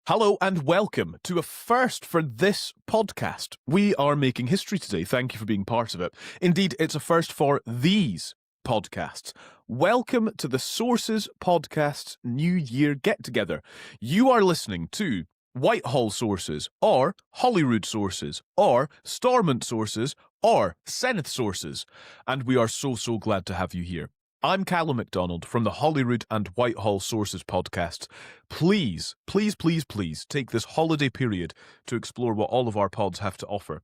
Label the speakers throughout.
Speaker 1: Hello and welcome to a first for this podcast. We are making history today. Thank you for being part of it. Indeed, it's a first for these podcasts. Welcome to the Sources Podcast New Year Get-Together. You are listening to Whitehall Sources, or Holyrood Sources, or Stormont Sources, or Senedd Sources. And we are so glad to have you here. I'm Callum MacDonald from the Holyrood and Whitehall Sources podcast. Please take this holiday period to explore what all of our pods have to offer.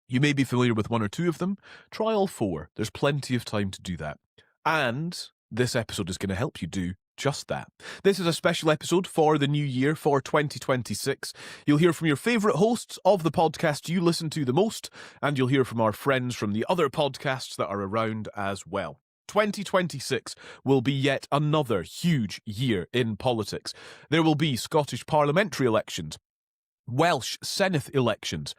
Speaker 1: You may be familiar with one or two of them. Try all four. There's plenty of time to do that. And this episode is going to help you do just that. This is a special episode for the new year, for 2026. You'll hear from your favourite hosts of the podcast you listen to the most, and you'll hear from our friends from the other podcasts that are around as well. 2026 will be yet another huge year in politics. There will be Scottish parliamentary elections, Welsh Senedd elections,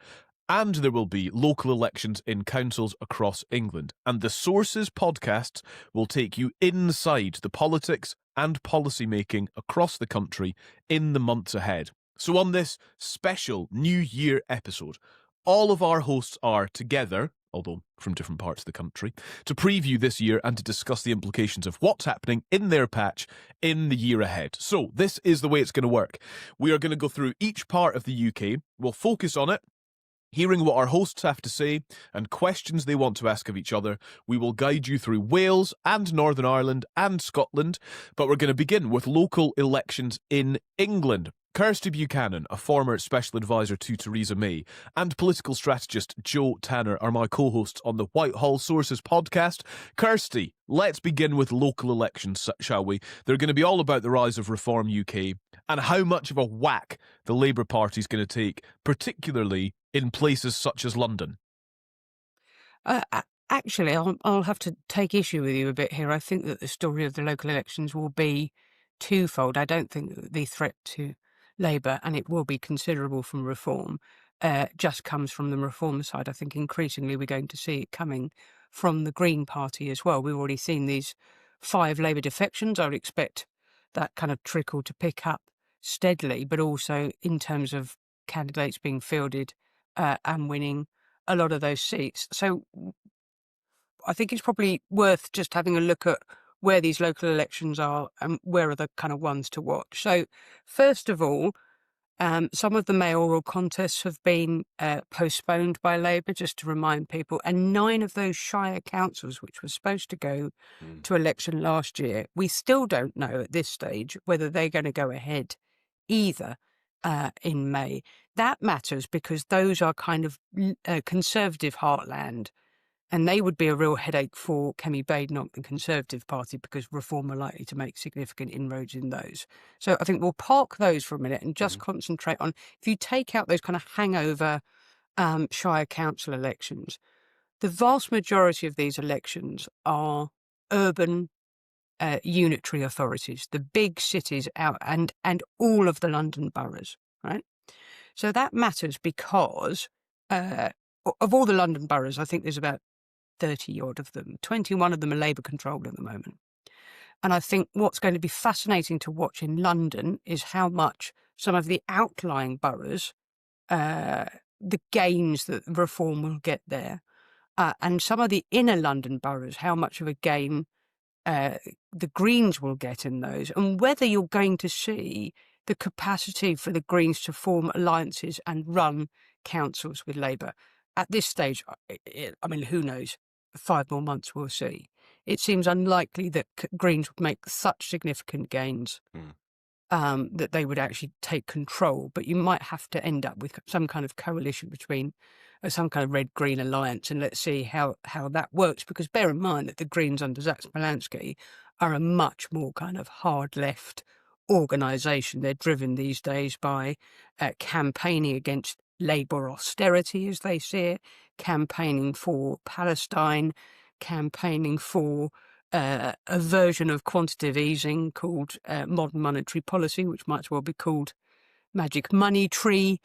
Speaker 1: and there will be local elections in councils across England. And the Sources podcasts will take you inside the politics and policy making across the country in the months ahead. So on this special New Year episode, all of our hosts are together, although from different parts of the country, to preview this year and to discuss the implications of what's happening in their patch in the year ahead. So this is the way it's going to work. We are going to go through each part of the UK. We'll focus on it, hearing what our hosts have to say and questions they want to ask of each other. We will guide you through Wales and Northern Ireland and Scotland, but we're going to begin with local elections in England. Kirsty Buchanan, a former special advisor to Theresa May, and political strategist Joe Tanner are my co-hosts on the Whitehall Sources podcast. Kirsty, let's begin with local elections, shall we? They're going to be all about the rise of Reform UK and how much of a whack the Labour Party is going to take, particularly in places such as London.
Speaker 2: Actually, I'll have to take issue with you a bit here. I think that the story of the local elections will be twofold. I don't think that the threat to Labour, and it will be considerable from Reform, just comes from the Reform side. I think increasingly we're going to see it coming from the Green Party as well. We've already seen these 5 Labour defections. I would expect that kind of trickle to pick up steadily, but also in terms of candidates being fielded and winning a lot of those seats. So I think it's probably worth just having a look at where these local elections are and where are the kind of ones to watch. So first of all, some of the mayoral contests have been postponed by Labour, just to remind people, and 9 of those shire councils, which were supposed to go to election last year, we still don't know at this stage whether they're going to go ahead either in May. That matters because those are kind of Conservative heartland, and they would be a real headache for Kemi Badenoch, the Conservative Party, because Reform are likely to make significant inroads in those. So I think we'll park those for a minute and just concentrate on, if you take out those kind of hangover shire council elections, the vast majority of these elections are urban unitary authorities, the big cities out and all of the London boroughs, right? So that matters because of all the London boroughs, I think there's about 30-odd of them. 21 of them are Labour-controlled at the moment. And I think what's going to be fascinating to watch in London is how much some of the outlying boroughs, the gains that Reform will get there, and some of the inner London boroughs, how much of a gain the Greens will get in those, and whether you're going to see the capacity for the Greens to form alliances and run councils with Labour. At this stage, I mean, who knows? 5 more months, we'll see. It seems unlikely that Greens would make such significant gains that they would actually take control, but you might have to end up with some kind of coalition between some kind of red-green alliance, and let's see how that works, because bear in mind that the Greens under Zaxpalansky are a much more kind of hard-left organisation. They're driven these days by campaigning against Labour austerity, as they see it, campaigning for Palestine, campaigning for a version of quantitative easing called modern monetary policy, which might as well be called magic money tree.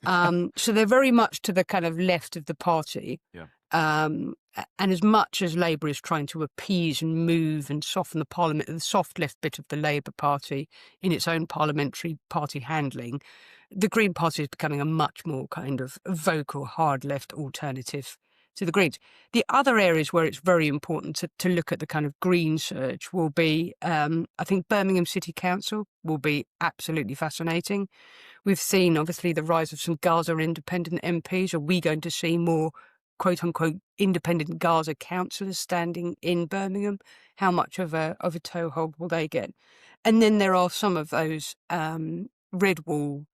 Speaker 2: So they're very much to the kind of left of the party.
Speaker 1: Yeah.
Speaker 2: And as much as Labour is trying to appease and move and soften the Parliament, the soft left bit of the Labour Party in its own parliamentary party handling, the Green Party is becoming a much more kind of vocal, hard left alternative to the Greens. The other areas where it's very important to look at the kind of green surge will be, I think Birmingham City Council will be absolutely fascinating. We've seen, obviously, the rise of some Gaza independent MPs. Are we going to see more quote-unquote independent Gaza councillors standing in Birmingham? How much of a toehold will they get? And then there are some of those red wall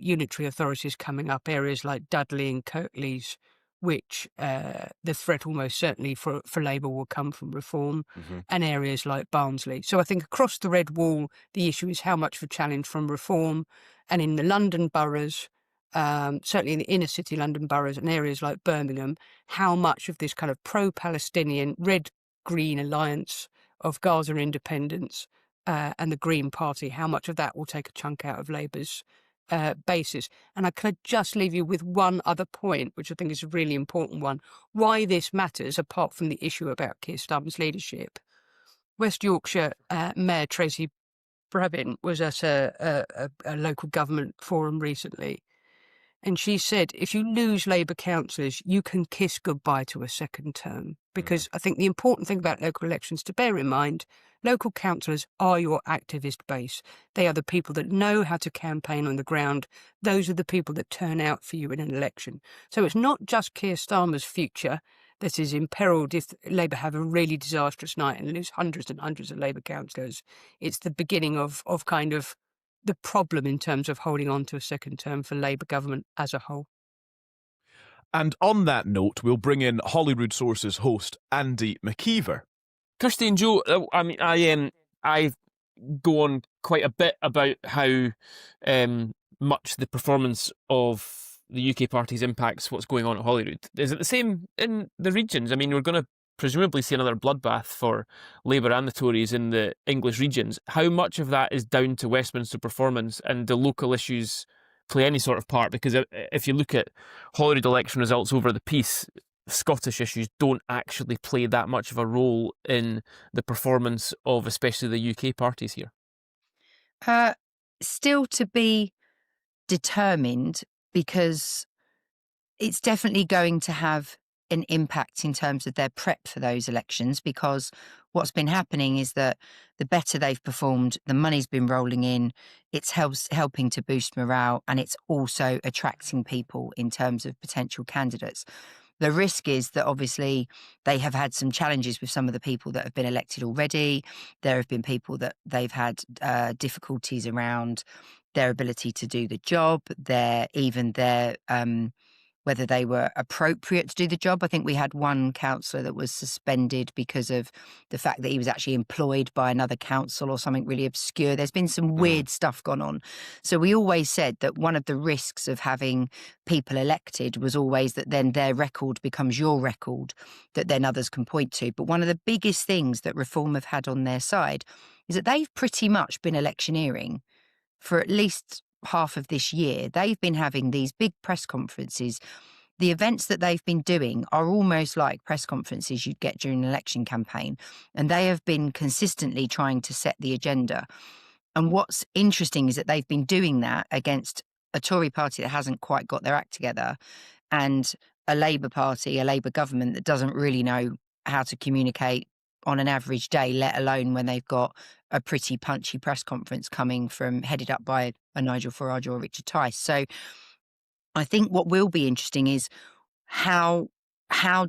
Speaker 2: unitary authorities coming up, areas like Dudley and Kirklees, which the threat almost certainly for Labour will come from reform, and areas like Barnsley. So I think across the red wall, the issue is how much of a challenge from reform, and in the London boroughs, certainly in the inner city London boroughs and areas like Birmingham, how much of this kind of pro-Palestinian red-green alliance of Gaza independence and the Green Party, how much of that will take a chunk out of Labour's basis. And I could just leave you with one other point, which I think is a really important one, why this matters, apart from the issue about Keir Starmer's leadership. West Yorkshire Mayor Tracy Brabin was at a local government forum recently, and she said, if you lose Labour councillors, you can kiss goodbye to a second term. Because I think the important thing about local elections to bear in mind, local councillors are your activist base. They are the people that know how to campaign on the ground. Those are the people that turn out for you in an election. So it's not just Keir Starmer's future that is imperiled if Labour have a really disastrous night and lose hundreds and hundreds of Labour councillors. It's the beginning of kind of the problem in terms of holding on to a second term for Labour government as a whole.
Speaker 1: And on that note, we'll bring in Holyrood Sources host Andy McKeever.
Speaker 3: Kirsty and Joe, I mean, I go on quite a bit about how much the performance of the UK parties impacts what's going on at Holyrood. Is it the same in the regions? I mean, we're going to presumably see another bloodbath for Labour and the Tories in the English regions. How much of that is down to Westminster performance, and do local issues play any sort of part? Because if you look at Holyrood election results over the piece, Scottish issues don't actually play that much of a role in the performance of especially the UK parties here.
Speaker 4: Still to be determined, because it's definitely going to have an impact in terms of their prep for those elections, because what's been happening is that the better they've performed, the money's been rolling in, it's helping to boost morale, and it's also attracting people in terms of potential candidates. The risk is that obviously they have had some challenges with some of the people that have been elected already. There have been people that they've had difficulties around their ability to do the job, whether they were appropriate to do the job. I think we had one councillor that was suspended because of the fact that he was actually employed by another council or something really obscure. There's been some weird stuff gone on. So we always said that one of the risks of having people elected was always that then their record becomes your record that then others can point to. But one of the biggest things that Reform have had on their side is that they've pretty much been electioneering for at least half of this year. They've been having these big press conferences. The events that they've been doing are almost like press conferences you'd get during an election campaign, and they have been consistently trying to set the agenda. And what's interesting is that they've been doing that against a Tory party that hasn't quite got their act together, and a Labour party, a Labour government that doesn't really know how to communicate on an average day, let alone when they've got a pretty punchy press conference coming from headed up by a Nigel Farage or Richard Tice. So I think what will be interesting is how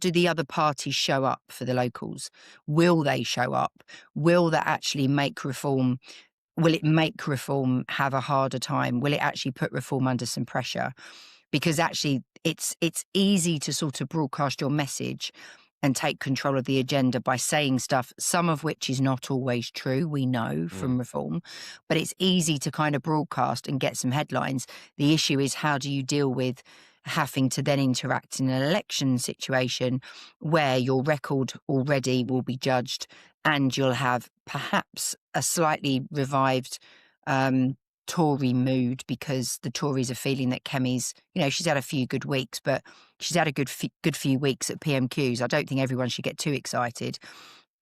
Speaker 4: do the other parties show up for the locals? Will they show up? Will that actually make Reform? Will it make Reform have a harder time? Will it actually put Reform under some pressure? Because actually it's easy to sort of broadcast your message and take control of the agenda by saying stuff, some of which is not always true, we know from Reform, but it's easy to kind of broadcast and get some headlines. The issue is, how do you deal with having to then interact in an election situation where your record already will be judged, and you'll have perhaps a slightly revived Tory mood because the Tories are feeling that Kemi's, she's had a few good weeks, but she's had a good few weeks at PMQs. I don't think everyone should get too excited.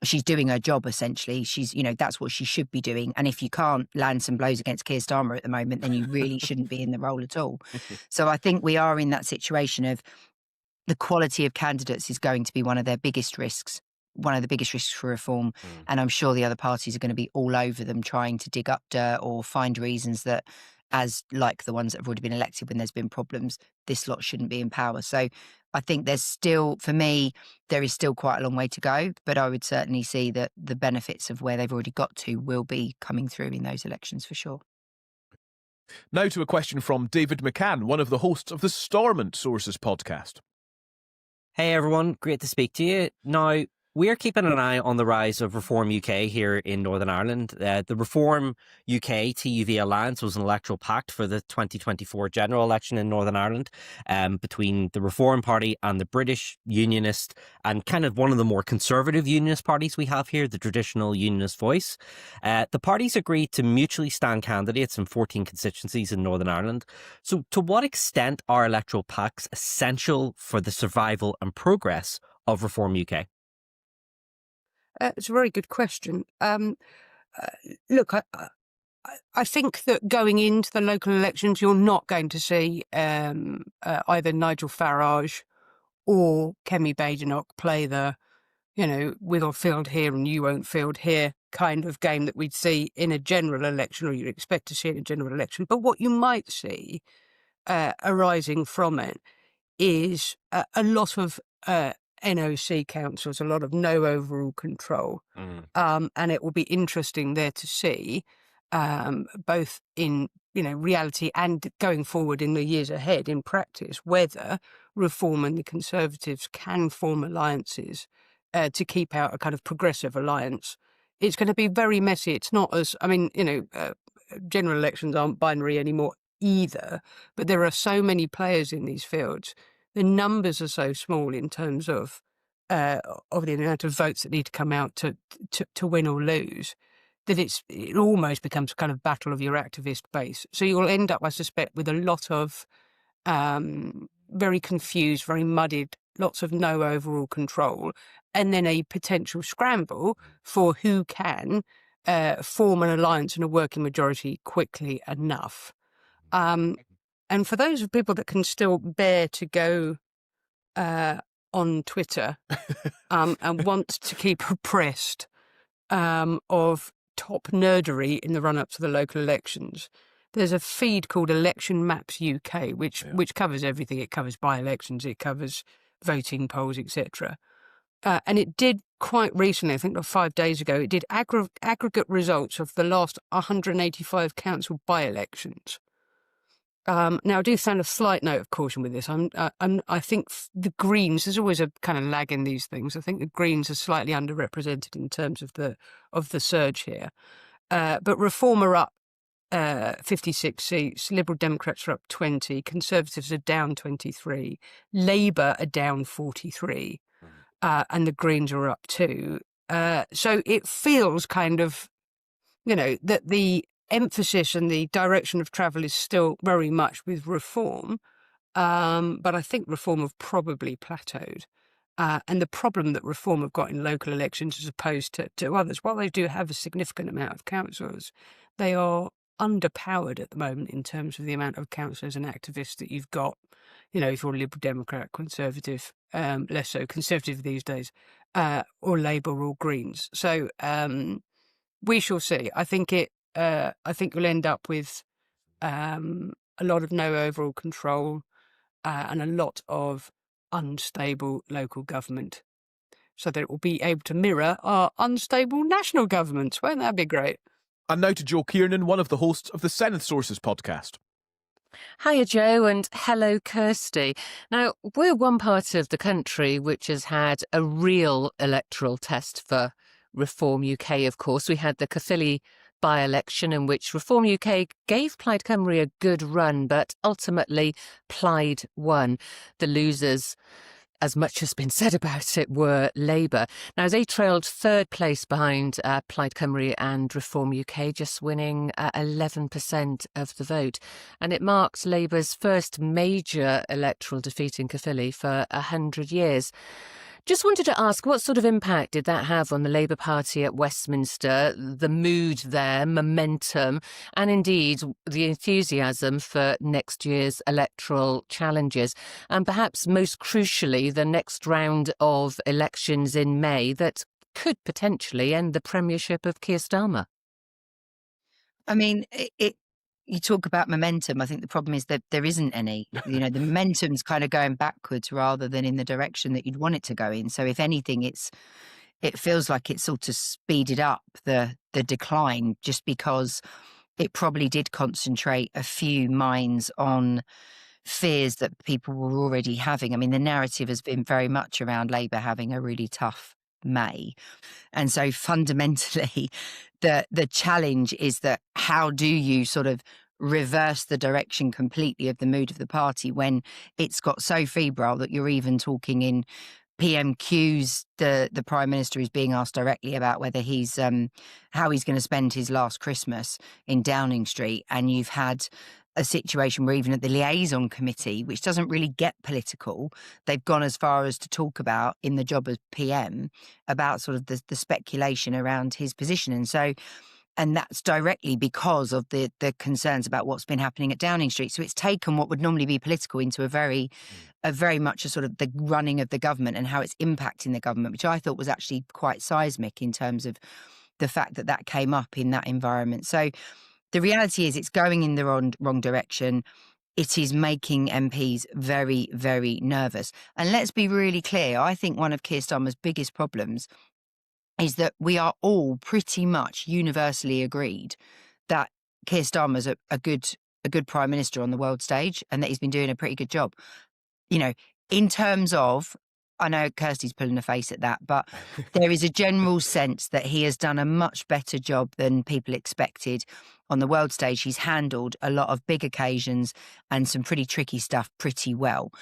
Speaker 4: She's doing her job, essentially. She's, that's what she should be doing. And if you can't land some blows against Keir Starmer at the moment, then you really shouldn't be in the role at all. So I think we are in that situation of the quality of candidates is going to be one of their biggest risks, one of the biggest risks for reform. And I'm sure the other parties are going to be all over them trying to dig up dirt or find reasons that, as like the ones that have already been elected when there's been problems, this lot shouldn't be in power. So I think there's still, for me, there is still quite a long way to go, but I would certainly see that the benefits of where they've already got to will be coming through in those elections for sure.
Speaker 1: Now to a question from David McCann, one of the hosts of the Stormont Sources podcast.
Speaker 5: Hey everyone, great to speak to you. Now, we're keeping an eye on the rise of Reform UK here in Northern Ireland. The Reform UK TUV alliance was an electoral pact for the 2024 general election in Northern Ireland between the Reform Party and the British Unionist and kind of one of the more conservative Unionist parties we have here, the traditional Unionist Voice. The parties agreed to mutually stand candidates in 14 constituencies in Northern Ireland. So to what extent are electoral pacts essential for the survival and progress of Reform UK?
Speaker 2: It's a very good question. Look, I think that going into the local elections, you're not going to see either Nigel Farage or Kemi Badenoch play the, we'll field here and you won't field here kind of game that we'd see in a general election, or you'd expect to see in a general election. But what you might see arising from it is a lot of NOC councils, a lot of no overall control. And it will be interesting there to see, both in, reality and going forward in the years ahead in practice, whether Reform and the Conservatives can form alliances to keep out a kind of progressive alliance. It's going to be very messy. It's not as, general elections aren't binary anymore either, but there are so many players in these fields. The numbers are so small in terms of the amount of votes that need to come out to win or lose, that it almost becomes a kind of battle of your activist base. So you'll end up, I suspect, with a lot of very confused, very muddied, lots of no overall control, and then a potential scramble for who can form an alliance and a working majority quickly enough. And for those people that can still bear to go on Twitter and want to keep abreast of top nerdery in the run-up to the local elections, there's a feed called Election Maps UK, which covers everything. It covers by-elections, it covers voting polls, etc. And it did quite recently, I think 5 days ago, it did aggregate results of the last 185 council by-elections. Now, I do sound a slight note of caution with this. I think the Greens, there's always a kind of lag in these things. I think the Greens are slightly underrepresented in terms of the surge here. But Reform are up 56 seats, Liberal Democrats are up 20, Conservatives are down 23, Labour are down 43, and the Greens are up 2. So it feels kind of, that the emphasis and the direction of travel is still very much with Reform, but I think Reform have probably plateaued. And the problem that Reform have got in local elections as opposed to others, while they do have a significant amount of councillors, they are underpowered at the moment in terms of the amount of councillors and activists that you've got. If you're a Liberal Democrat, Conservative, less so Conservative these days, or Labour or Greens. So we shall see. I think you'll end up with a lot of no overall control and a lot of unstable local government, so that it will be able to mirror our unstable national governments. Won't that be great?
Speaker 1: And now to Joe Kiernan, one of the hosts of the Senedd Sources podcast.
Speaker 6: Hiya, Joe, and hello, Kirsty. Now, we're one part of the country which has had a real electoral test for Reform UK, of course. We had the Caerphilly by-election in which Reform UK gave Plaid Cymru a good run, but ultimately Plaid won. The losers as much has been said about it, were Labour. Now, they trailed third place behind Plaid Cymru and Reform UK, just winning 11% of the vote. And it marks Labour's first major electoral defeat in Caerphilly for 100 years. Just wanted to ask, what sort of impact did that have on the Labour Party at Westminster, the mood there, momentum, and indeed the enthusiasm for next year's electoral challenges? And perhaps most crucially, the next round of elections in May that could potentially end the premiership of Keir Starmer.
Speaker 4: I mean, you talk about momentum. I think the problem is that there isn't any. You know, the momentum's kind of going backwards rather than in the direction that you'd want it to go in. So if anything, it feels like it's sort of speeded up the decline, just because it probably did concentrate a few minds on fears that people were already having. I mean, the narrative has been very much around Labour having a really tough May. And so fundamentally, the challenge is that how do you sort of reverse the direction completely of the mood of the party when it's got so febrile that you're even talking in PMQs, the Prime Minister is being asked directly about whether he's how he's going to spend his last Christmas in Downing Street, and you've had a situation where even at the liaison committee, which doesn't really get political, they've gone as far as to talk about, in the job as PM, about sort of the speculation around his position. And that's directly because of the concerns about what's been happening at Downing Street. So it's taken what would normally be political into a very much a sort of the running of the government and how it's impacting the government, which I thought was actually quite seismic in terms of the fact that that came up in that environment. So the reality is it's going in the wrong direction. It is making MPs very, very nervous. And let's be really clear, I think one of Keir Starmer's biggest problems is that we are all pretty much universally agreed that Keir Starmer's a good Prime Minister on the world stage and that he's been doing a pretty good job. You know, in terms of, I know Kirsty's pulling a face at that, but there is a general sense that he has done a much better job than people expected on the world stage. He's handled a lot of big occasions and some pretty tricky stuff pretty well.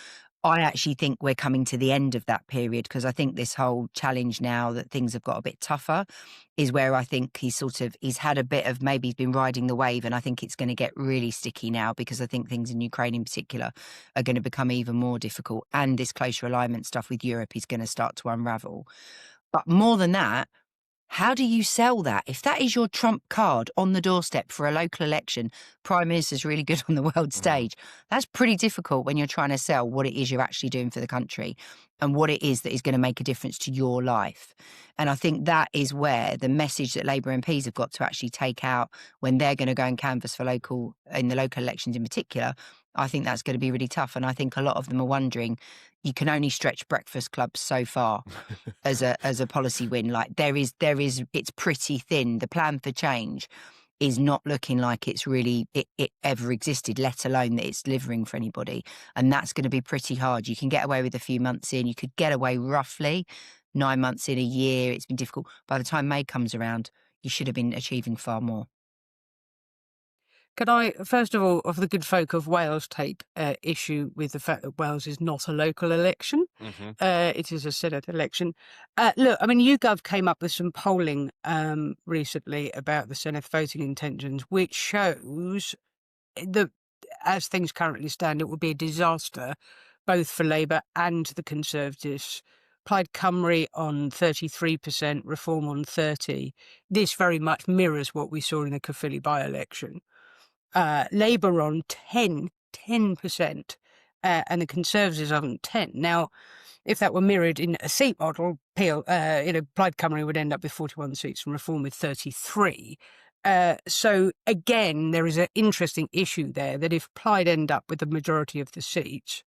Speaker 4: I actually think we're coming to the end of that period, because I think this whole challenge now that things have got a bit tougher is where I think he's had a bit of, maybe he's been riding the wave, and I think it's going to get really sticky now, because I think things in Ukraine in particular are going to become even more difficult, and this closer alignment stuff with Europe is going to start to unravel. But more than that, how do you sell that? If that is your trump card on the doorstep for a local election, Prime Minister's really good on the world stage, that's pretty difficult when you're trying to sell what it is you're actually doing for the country and what it is that is going to make a difference to your life. And I think that is where the message that Labour MPs have got to actually take out when they're going to go and canvass for in the local elections in particular. I think that's going to be really tough. And I think a lot of them are wondering, you can only stretch breakfast clubs so far as a policy win. Like it's pretty thin. The plan for change is not looking like it's really, it ever existed, let alone that it's delivering for anybody. And that's going to be pretty hard. You can get away with a few months in, you could get away roughly 9 months in, a year. It's been difficult. By the time May comes around, you should have been achieving far more.
Speaker 2: Can I, first of all, of the good folk of Wales, take issue with the fact that Wales is not a local election? It is a Senedd election. Look, I mean, YouGov came up with some polling recently about the Senedd voting intentions, which shows that, as things currently stand, it would be a disaster both for Labour and the Conservatives. Plaid Cymru on 33%, Reform on 30%. This very much mirrors what we saw in the Caerphilly by-election. Labour on 10%, and the Conservatives on 10%. Now, if that were mirrored in a seat model, Plaid Cymru would end up with 41 seats and Reform with 33. So again, there is an interesting issue there that if Plaid end up with the majority of the seats,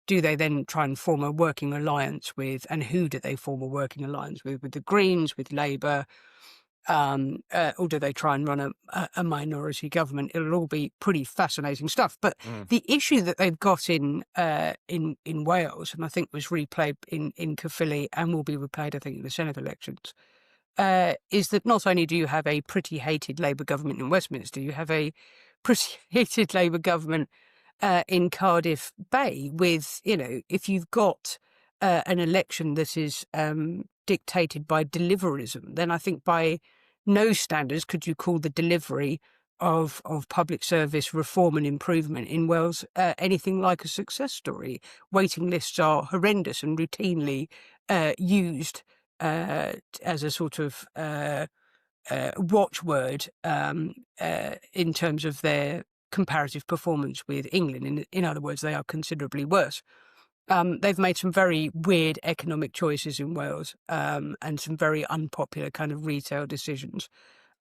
Speaker 2: do they then try and form a working alliance with, and who do they form a working alliance with the Greens, with Labour? Or do they try and run a minority government? It'll all be pretty fascinating stuff. But the issue that they've got in Wales, and I think was replayed in Caerphilly and will be replayed, I think, in the Senedd elections, is that not only do you have a pretty hated Labour government in Westminster, you have a pretty hated Labour government in Cardiff Bay with, if you've got an election that is dictated by deliverism, then I think by no standards could you call the delivery of public service reform and improvement in Wales anything like a success story. Waiting lists are horrendous and routinely used as a sort of watchword in terms of their comparative performance with England. In other words, they are considerably worse. They've made some very weird economic choices in Wales and some very unpopular kind of retail decisions.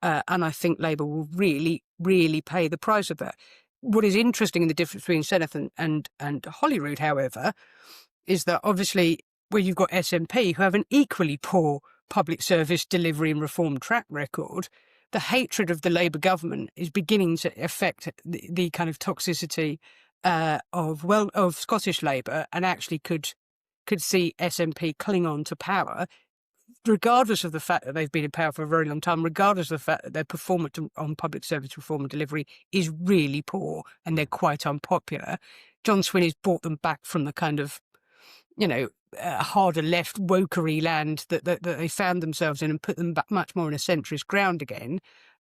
Speaker 2: And I think Labour will really, really pay the price of that. What is interesting in the difference between Senedd and Holyrood, however, is that obviously where you've got SNP, who have an equally poor public service delivery and reform track record, the hatred of the Labour government is beginning to affect the kind of toxicity of Scottish Labour, and actually could see SNP cling on to power, regardless of the fact that they've been in power for a very long time, regardless of the fact that their performance on public service reform and delivery is really poor and they're quite unpopular. John Swinney's brought them back from the kind of, harder left wokery land that they found themselves in and put them back much more in a centrist ground again.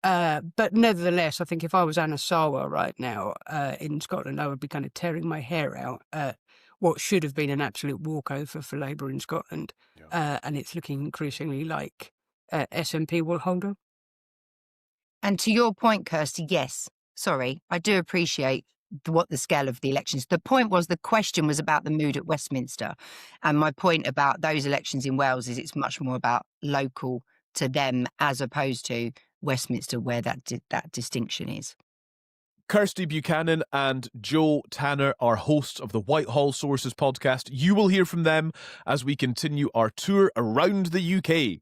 Speaker 2: But nevertheless, I think if I was Anna Sarwar right now in Scotland, I would be kind of tearing my hair out at what should have been an absolute walkover for Labour in Scotland. And it's looking increasingly like SNP will hold on.
Speaker 4: And to your point, Kirsty, yes, sorry, I do appreciate what the scale of the elections. The point was, the question was about the mood at Westminster. And my point about those elections in Wales is it's much more about local to them as opposed to Westminster, where that distinction is.
Speaker 1: Kirsty Buchanan and Joe Tanner are hosts of the Whitehall Sources podcast. You will hear from them as we continue our tour around the UK.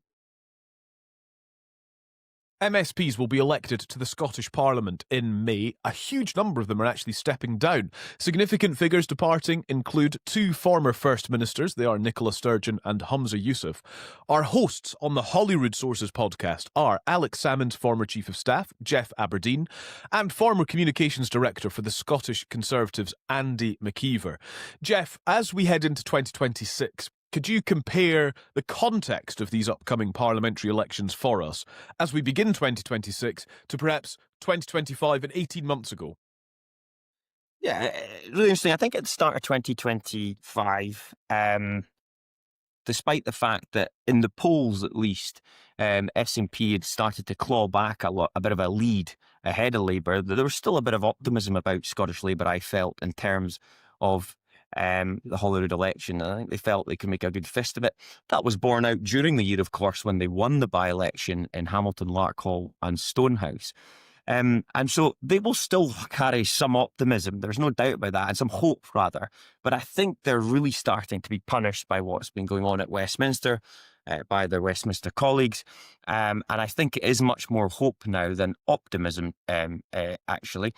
Speaker 1: MSPs will be elected to the Scottish Parliament in May. A huge number of them are actually stepping down. Significant figures departing include two former First Ministers. They are Nicola Sturgeon and Humza Yousaf. Our hosts on the Holyrood Sources podcast are Alex Salmond's former Chief of Staff, Jeff Aberdeen, and former Communications Director for the Scottish Conservatives, Andy McKeever. Jeff, as we head into 2026, could you compare the context of these upcoming parliamentary elections for us as we begin 2026 to perhaps 2025 and 18 months ago?
Speaker 7: Yeah, really interesting. I think at the start of 2025, despite the fact that in the polls at least, SNP had started to claw back a bit of a lead ahead of Labour, there was still a bit of optimism about Scottish Labour, I felt, in terms of the Holyrood election. I think they felt they could make a good fist of it. That was borne out during the year, of course, when they won the by-election in Hamilton, Larkhall and Stonehouse. And so they will still carry some optimism, there's no doubt about that, and some hope, rather. But I think they're really starting to be punished by what's been going on at Westminster, by their Westminster colleagues. And I think it is much more hope now than optimism, actually.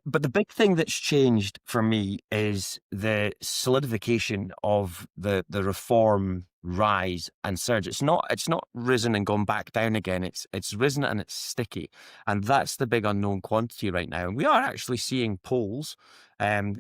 Speaker 7: But the big thing that's changed for me is the solidification of the reform rise and surge. It's not risen and gone back down again. It's risen and it's sticky. And that's the big unknown quantity right now. And we are actually seeing polls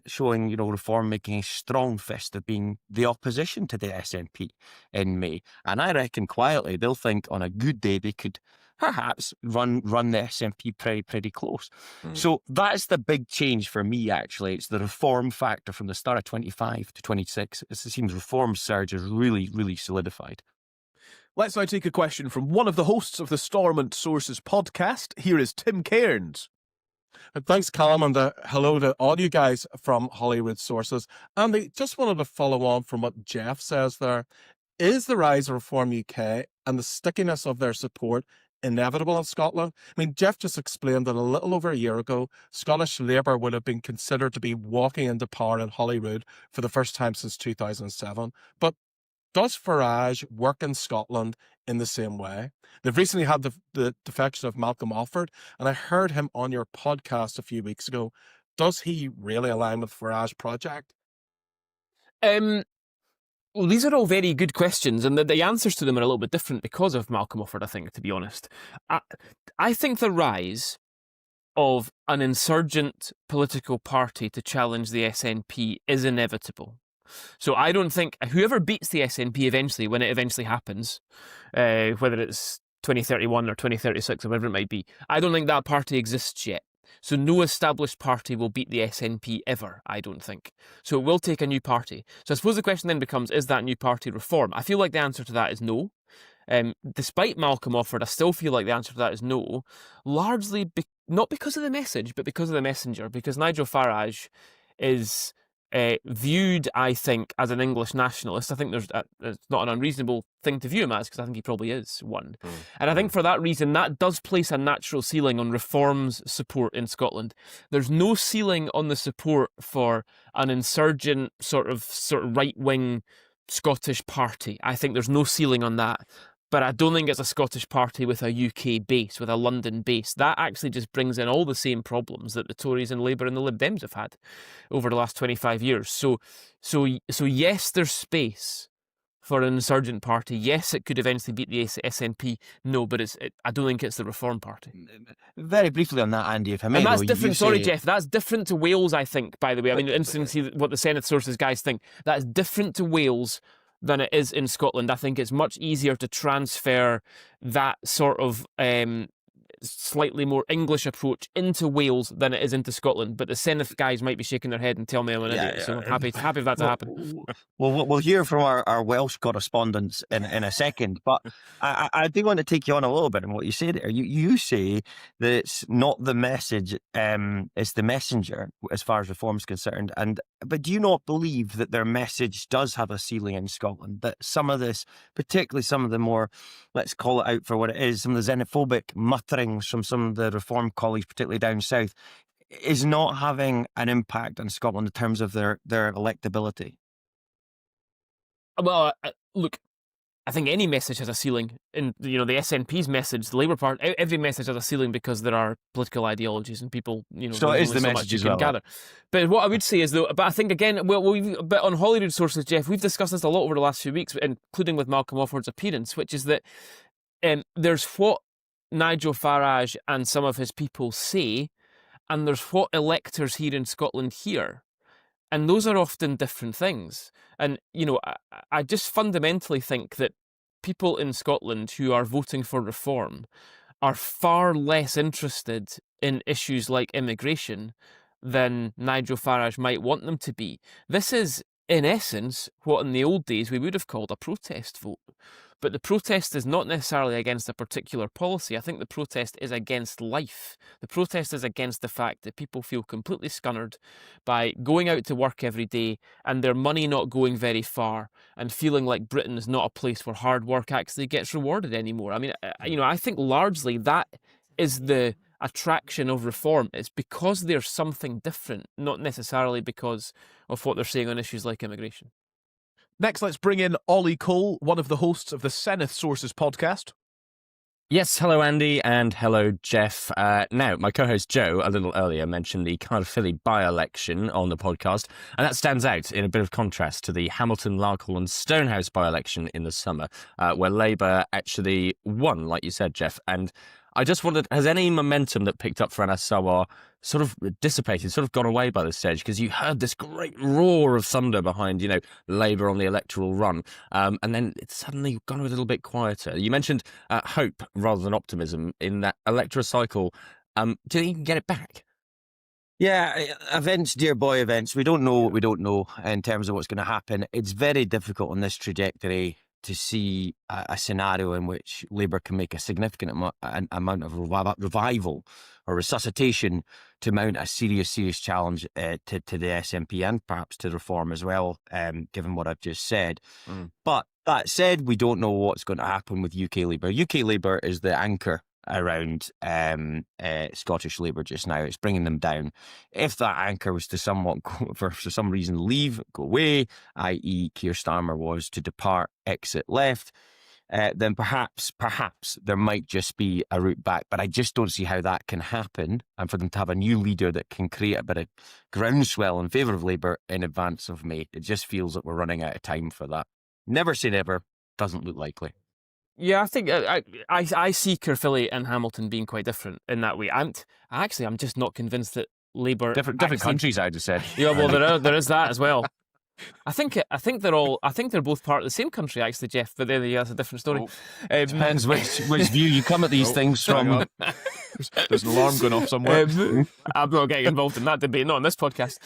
Speaker 7: showing, Reform making a strong fist of being the opposition to the SNP in May. And I reckon quietly they'll think on a good day they could perhaps run the SNP pretty close. So that's the big change for me, actually. It's the reform factor from the start of 25 to 26. It seems reform surge is really, really solidified.
Speaker 1: Let's now take a question from one of the hosts of the Stormont Sources podcast. Here is Tim Cairns.
Speaker 8: Thanks, Callum, and hello to all you guys from Holyrood Sources. And I just wanted to follow on from what Jeff says there. Is the rise of Reform UK and the stickiness of their support inevitable in Scotland? I mean, Jeff just explained that a little over a year ago, Scottish Labour would have been considered to be walking into power in Holyrood for the first time since 2007. But does Farage work in Scotland in the same way? They've recently had the defection of Malcolm Offord, and I heard him on your podcast a few weeks ago. Does he really align with Farage project?
Speaker 3: Well, these are all very good questions, and the answers to them are a little bit different because of Malcolm Offord, I think, to be honest. I think the rise of an insurgent political party to challenge the SNP is inevitable. So I don't think whoever beats the SNP eventually, when it eventually happens, whether it's 2031 or 2036 or whatever it might be, I don't think that party exists yet. So no established party will beat the SNP ever, I don't think. So it will take a new party. So I suppose the question then becomes, is that new party reform? I feel like the answer to that is no. Despite Malcolm Offord, I still feel like the answer to that is no, largely not because of the message, but because of the messenger, because Nigel Farage is viewed, I think, as an English nationalist. I think it's not an unreasonable thing to view him as, because I think he probably is one. And I think for that reason, that does place a natural ceiling on reform's support in Scotland. There's no ceiling on the support for an insurgent sort of right-wing Scottish party. I think there's no ceiling on that. But I don't think it's a Scottish party with a UK base, with a London base. That actually just brings in all the same problems that the Tories and Labour and the Lib Dems have had over the last 25 years. So yes, there's space for an insurgent party. Yes, it could eventually beat the SNP. No, but I don't think it's the Reform Party.
Speaker 7: Very briefly on that, Andy, if I may.
Speaker 3: And that's different. Sorry, Jeff. That's different to Wales, I think, by the way. I mean, interesting to see what the Senedd Sources guys think. That is different to Wales than it is in Scotland. I think it's much easier to transfer that sort of slightly more English approach into Wales than it is into Scotland. But the Senedd guys might be shaking their head and tell me I'm an idiot. So happy for that to happen.
Speaker 7: Well, we'll hear from our Welsh correspondents in a second. But I do want to take you on a little bit on what you say there. You say that it's not the message, it's the messenger as far as reform is concerned. But do you not believe that their message does have a ceiling in Scotland? That some of this, particularly some of the more, let's call it out for what it is, some of the xenophobic mutterings from some of the reform colleagues, particularly down south, is not having an impact on Scotland in terms of their electability?
Speaker 3: Well, look, I think any message has a ceiling. In the SNP's message, the Labour Party, every message has a ceiling because there are political ideologies and people.
Speaker 7: So it is the message as well.
Speaker 3: Gather. But what I would say is though, but I think again, but on Holyrood Sources, Jeff, we've discussed this a lot over the last few weeks, including with Malcolm Offord's appearance, which is that there's what Nigel Farage and some of his people say, and there's what electors here in Scotland hear. And those are often different things. And, I just fundamentally think that people in Scotland who are voting for reform are far less interested in issues like immigration than Nigel Farage might want them to be. This is, in essence, what in the old days we would have called a protest vote. But the protest is not necessarily against a particular policy. I think the protest is against life. The protest is against the fact that people feel completely scunnered by going out to work every day and their money not going very far and feeling like Britain is not a place where hard work actually gets rewarded anymore. I mean, I think largely that is the attraction of reform. It's because there's something different, not necessarily because of what they're saying on issues like immigration.
Speaker 1: Next, let's bring in Ollie Cole, one of the hosts of the Senedd Sources podcast.
Speaker 9: Yes, hello Andy and hello Jeff. Now, my co-host Joe a little earlier mentioned the Cardiff-Philly by-election on the podcast, and that stands out in a bit of contrast to the Hamilton, Larkhall and Stonehouse by-election in the summer, where Labour actually won, like you said, Jeff. And I just wondered, has any momentum that picked up for Anas Sarwar sort of dissipated, sort of gone away by this stage? Because you heard this great roar of thunder behind, Labour on the electoral run, and then it's suddenly gone a little bit quieter. You mentioned hope rather than optimism in that electoral cycle. Do you think you can get it back?
Speaker 7: Yeah, events, dear boy, events. We don't know what we don't know in terms of what's going to happen. It's very difficult on this trajectory to see a scenario in which Labour can make a significant amount of revival or resuscitation to mount a serious challenge to the SNP and perhaps to reform as well, given what I've just said. But that said, we don't know what's going to happen with UK Labour. UK Labour is the anchor around Scottish Labour just now. It's bringing them down. If that anchor was to somewhat, for some reason, leave, go away, i.e. Keir Starmer was to depart, exit left, then perhaps there might just be a route back. But I just don't see how that can happen, and for them to have a new leader that can create a bit of groundswell in favour of Labour in advance of May. It just feels that we're running out of time for that. Never say never. Doesn't look likely.
Speaker 3: Yeah, I think I see Caerphilly and Hamilton being quite different in that way. I'm just not convinced that Labour
Speaker 9: different countries, I just said.
Speaker 3: Yeah, well, there is that as well. I think they're both part of the same country, actually, Jeff. But there, that's a different story.
Speaker 7: Depends which view you come at these things
Speaker 1: hang
Speaker 7: from.
Speaker 1: on. There's an alarm going off somewhere.
Speaker 3: I'm not getting involved in that debate, not on this podcast.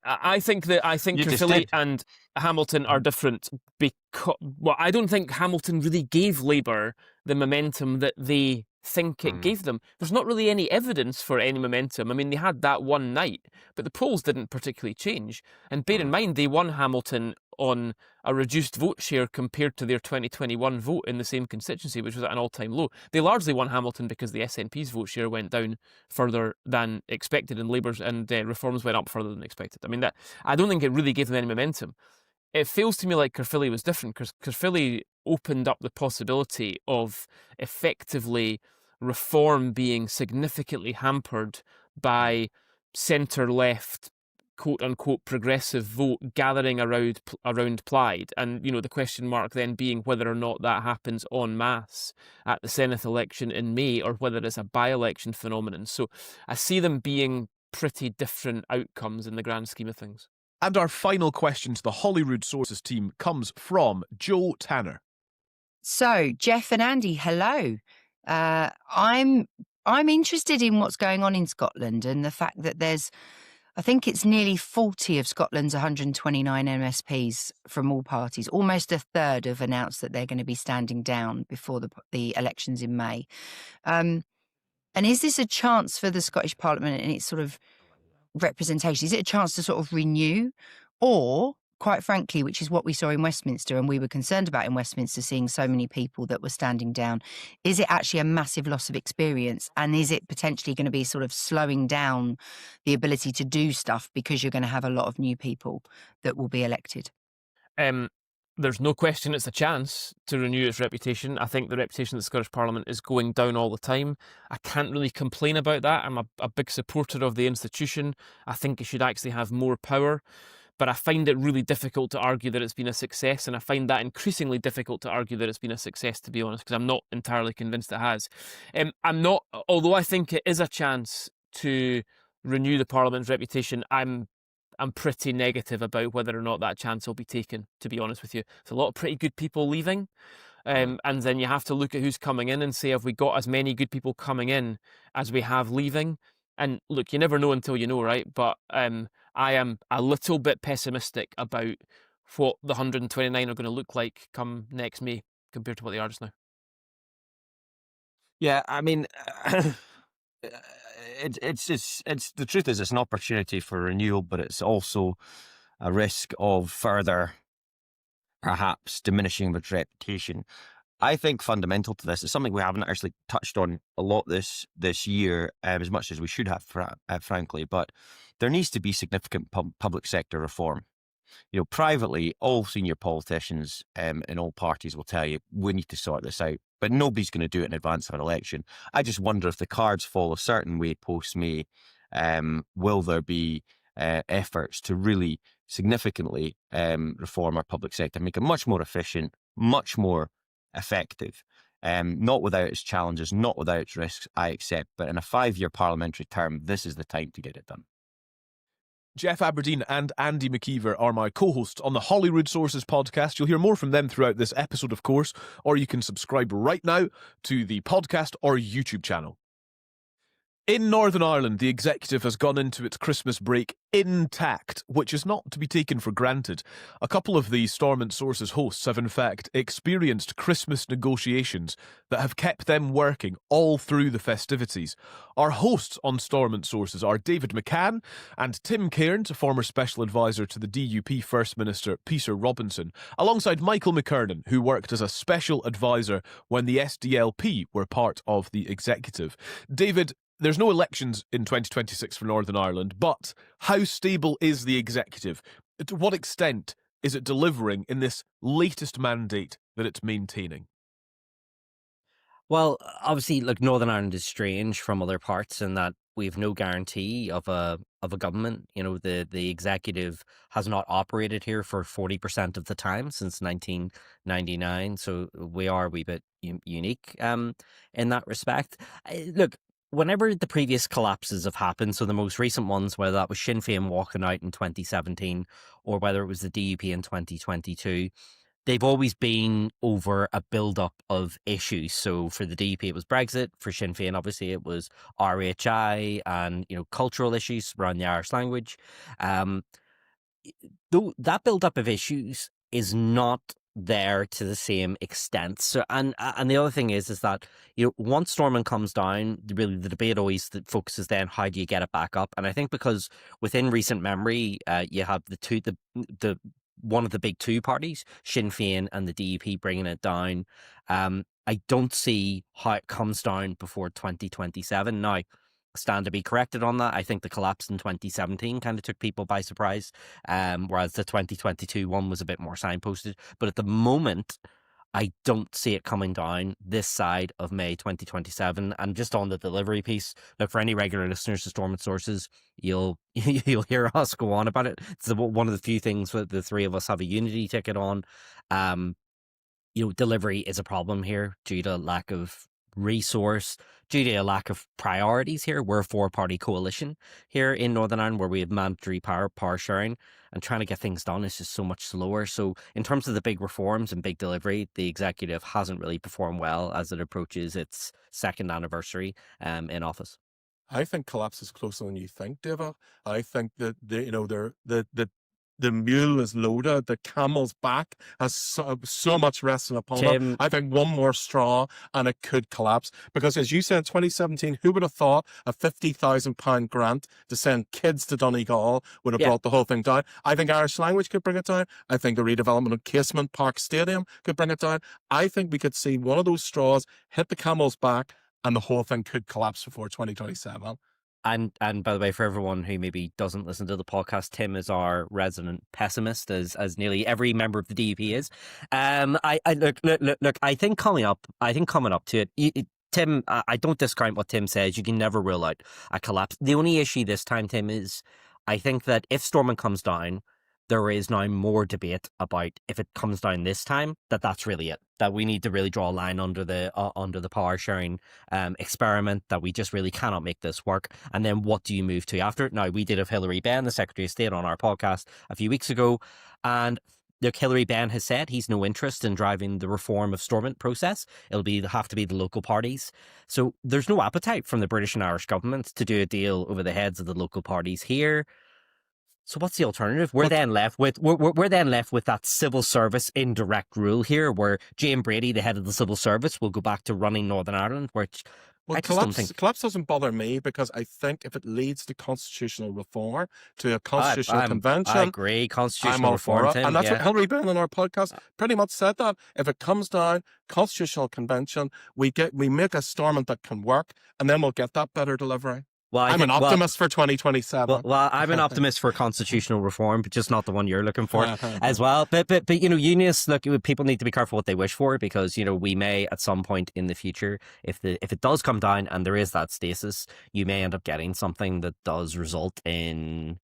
Speaker 3: I think
Speaker 7: You just
Speaker 3: Caerphilly
Speaker 7: did.
Speaker 3: and Hamilton are different because, well, I don't think Hamilton really gave Labour the momentum that they think it gave them. There's not really any evidence for any momentum. I mean, they had that one night, but the polls didn't particularly change. And bear in mind, they won Hamilton on a reduced vote share compared to their 2021 vote in the same constituency, which was at an all-time low. They largely won Hamilton because the SNP's vote share went down further than expected, and Labour's and Reform's went up further than expected. I mean, I don't think it really gave them any momentum. It feels to me like Caerphilly was different, because Caerphilly opened up the possibility of effectively reform being significantly hampered by centre-left, quote-unquote progressive vote gathering around Plaid, and the question mark then being whether or not that happens en masse at the Senedd election in May, or whether it's a by-election phenomenon. So I see them being pretty different outcomes in the grand scheme of things.
Speaker 1: And our final question to the Holyrood Sources team comes from Joe Tanner.
Speaker 4: So, Jeff and Andy, hello. I'm interested in what's going on in Scotland and the fact that I think it's nearly 40 of Scotland's 129 MSPs from all parties. Almost a third have announced that they're going to be standing down before the elections in May. And is this a chance for the Scottish Parliament and its sort of representation? Is it a chance to sort of renew, or, quite frankly, which is what we saw in Westminster and we were concerned about in Westminster, seeing so many people that were standing down, is it actually a massive loss of experience, and is it potentially going to be sort of slowing down the ability to do stuff because you're going to have a lot of new people that will be elected?
Speaker 3: There's no question it's a chance to renew its reputation. I think the reputation of the Scottish Parliament is going down all the time. I can't really complain about that. I'm a big supporter of the institution. I think it should actually have more power. But I find it really difficult to argue that it's been a success, and I find that increasingly difficult to argue that it's been a success, to be honest, because I'm not entirely convinced it has. Although I think it is a chance to renew the Parliament's reputation, I'm pretty negative about whether or not that chance will be taken, to be honest with you. There's a lot of pretty good people leaving, and then you have to look at who's coming in and say, have we got as many good people coming in as we have leaving? And look, you never know until you know, right? But I am a little bit pessimistic about what the 129 are going to look like come next May compared to what they are just now.
Speaker 7: Yeah, I mean, it's the truth is it's an opportunity for renewal, but it's also a risk of further, perhaps, diminishing of its reputation. I think fundamental to this is something we haven't actually touched on a lot this year, as much as we should have, frankly, but there needs to be significant public sector reform. Privately, all senior politicians in all parties will tell you, we need to sort this out, but nobody's going to do it in advance of an election. I just wonder, if the cards fall a certain way post-May, will there be efforts to really significantly reform our public sector, make it much more efficient, much more effective, not without its challenges, not without its risks, I accept, but in a 5-year parliamentary term, this is the time to get it done.
Speaker 1: Jeff Aberdeen and Andy McKeever are my co-hosts on the Holyrood Sources podcast. You'll hear more from them throughout this episode, of course, or you can subscribe right now to the podcast or YouTube channel. In Northern Ireland, the executive has gone into its Christmas break intact, which is not to be taken for granted. A couple of the Stormont Sources hosts have in fact experienced Christmas negotiations that have kept them working all through the festivities. Our hosts on Stormont Sources are David McCann and Tim Cairns, a former special advisor to the DUP First Minister Peter Robinson, alongside Michael McKernan, who worked as a special advisor when the SDLP were part of the executive. David, there's no elections in 2026 for Northern Ireland, but how stable is the executive? To what extent is it delivering in this latest mandate that it's maintaining?
Speaker 5: Well, obviously, look, Northern Ireland is strange from other parts in that we've no guarantee of a government. The executive has not operated here for 40% of the time since 1999, so we are a wee bit unique in that respect. Look, whenever the previous collapses have happened, so the most recent ones, whether that was Sinn Féin walking out in 2017 or whether it was the DUP in 2022, they've always been over a build-up of issues. So for the DUP, it was Brexit. For Sinn Féin, obviously, it was RHI and, cultural issues around the Irish language. Though that build-up of issues is not there to the same extent. So, and the other thing is that, once Stormont comes down, really the debate always focuses then how do you get it back up? And I think because within recent memory, you have the one of the big two parties, Sinn Féin and the DUP, bringing it down. I don't see how it comes down before 2027. Now, stand to be corrected on that. I think the collapse in 2017 kind of took people by surprise, whereas the 2022 one was a bit more signposted. But at the moment, I don't see it coming down this side of May 2027. And just on the delivery piece, look, for any regular listeners to Stormont Sources, you'll hear us go on about it. It's one of the few things that the three of us have a unity ticket on. Delivery is a problem here due to lack of resource, due to a lack of priorities here. We're a four-party coalition here in Northern Ireland where we have mandatory power sharing, and trying to get things done is just so much slower. So in terms of the big reforms and big delivery, the executive hasn't really performed well as it approaches its second anniversary in office.
Speaker 8: I think collapse is closer than you think, David. I think that the mule is loaded, the camel's back has so much resting upon
Speaker 5: Tim,
Speaker 8: it. I think one more straw and it could collapse. Because as you said, 2017, who would have thought a £50,000 grant to send kids to Donegal would have brought the whole thing down? I think Irish language could bring it down. I think the redevelopment of Casement Park Stadium could bring it down. I think we could see one of those straws hit the camel's back and the whole thing could collapse before 2027.
Speaker 5: And by the way, for everyone who maybe doesn't listen to the podcast, Tim is our resident pessimist, as nearly every member of the DUP is. Look. I think coming up to it, Tim, I don't discount what Tim says. You can never rule out a collapse. The only issue this time, Tim, is I think that if Stormont comes down, there is now more debate about if it comes down this time, that's really it. That we need to really draw a line under the power sharing experiment, that we just really cannot make this work. And then what do you move to after it? Now, we did have Hilary Benn, the Secretary of State, on our podcast a few weeks ago. And look, Hilary Benn has said he's no interest in driving the reform of Stormont process. It'll have to be the local parties. So there's no appetite from the British and Irish governments to do a deal over the heads of the local parties here. So what's the alternative? We're then left with that civil service indirect rule here, where Jane Brady, the head of the civil service, will go back to running Northern Ireland, which I just don't think...
Speaker 8: Collapse doesn't bother me, because I think if it leads to constitutional reform, to a constitutional convention...
Speaker 5: I agree, constitutional
Speaker 8: I'm
Speaker 5: reform,
Speaker 8: all for it. And that's what Hilary Benn on our podcast pretty much said, that if it comes down, constitutional convention, we make a Stormont that can work, and then we'll get that better delivery.
Speaker 5: Well,
Speaker 8: I'm an optimist for 2027.
Speaker 5: Well, I'm an optimist for constitutional reform, but just not the one you're looking for as well. But unionists, look, people need to be careful what they wish for, because we may at some point in the future, if it does come down and there is that stasis, you may end up getting something that does result in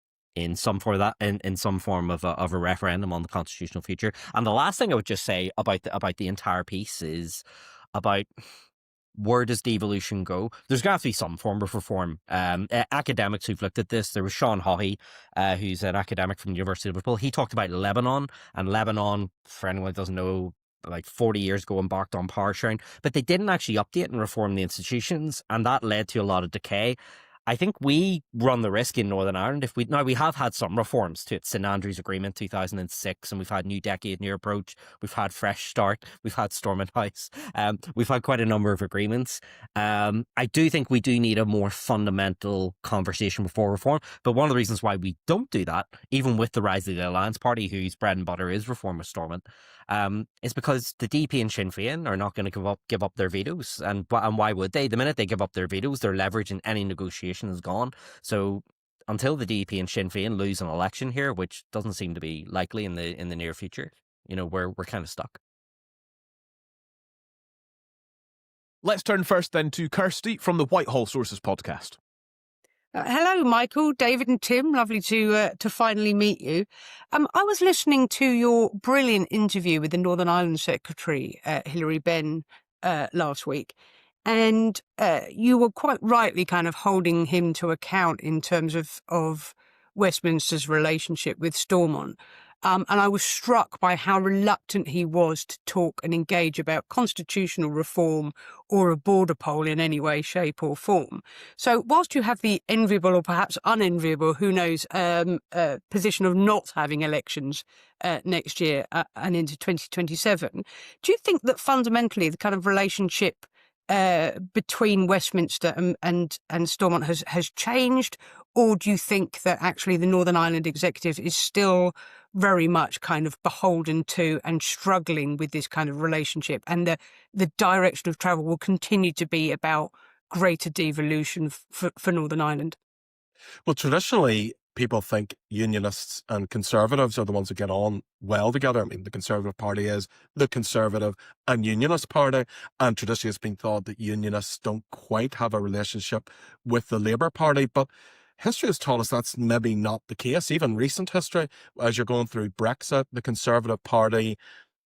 Speaker 5: some form of a referendum on the constitutional future. And the last thing I would just say about the entire piece is about, where does devolution go? There's going to have to be some form of reform. Academics who've looked at this, there was Sean Haughey, who's an academic from the University of Liverpool. He talked about Lebanon, and Lebanon, for anyone who doesn't know, like 40 years ago embarked on power sharing, but they didn't actually update and reform the institutions, and that led to a lot of decay. I think we run the risk in Northern Ireland we have had some reforms to it. St Andrews Agreement 2006, and we've had New Decade, New Approach, we've had Fresh Start, we've had Stormont House, we've had quite a number of agreements. I do think we do need a more fundamental conversation before reform, but one of the reasons why we don't do that, even with the rise of the Alliance Party, whose bread and butter is reform of Stormont, is because the DP and Sinn Féin are not going to give up their vetoes, and why would they? The minute they give up their vetoes, their leverage in any negotiation is gone. So until the DP and Sinn Féin lose an election here, which doesn't seem to be likely in the near future, we're kind of stuck.
Speaker 1: Let's turn first then to Kirsty from the Whitehall Sources podcast.
Speaker 2: Hello, Michael, David and Tim. Lovely to finally meet you. I was listening to your brilliant interview with the Northern Ireland Secretary, Hilary Benn, last week. And you were quite rightly kind of holding him to account in terms of Westminster's relationship with Stormont. And I was struck by how reluctant he was to talk and engage about constitutional reform or a border poll in any way, shape or form. So whilst you have the enviable or perhaps unenviable, who knows, position of not having elections next year and into 2027, do you think that fundamentally the kind of relationship between Westminster and Stormont has changed? Or do you think that actually the Northern Ireland executive is still very much kind of beholden to and struggling with this kind of relationship, and the direction of travel will continue to be about greater devolution for Northern Ireland?
Speaker 8: Well, traditionally, people think unionists and conservatives are the ones who get on well together. I mean, the Conservative Party is the Conservative and Unionist Party, and traditionally it's been thought that unionists don't quite have a relationship with the Labour Party, but history has taught us that's maybe not the case. Even recent history, as you're going through Brexit, the Conservative Party,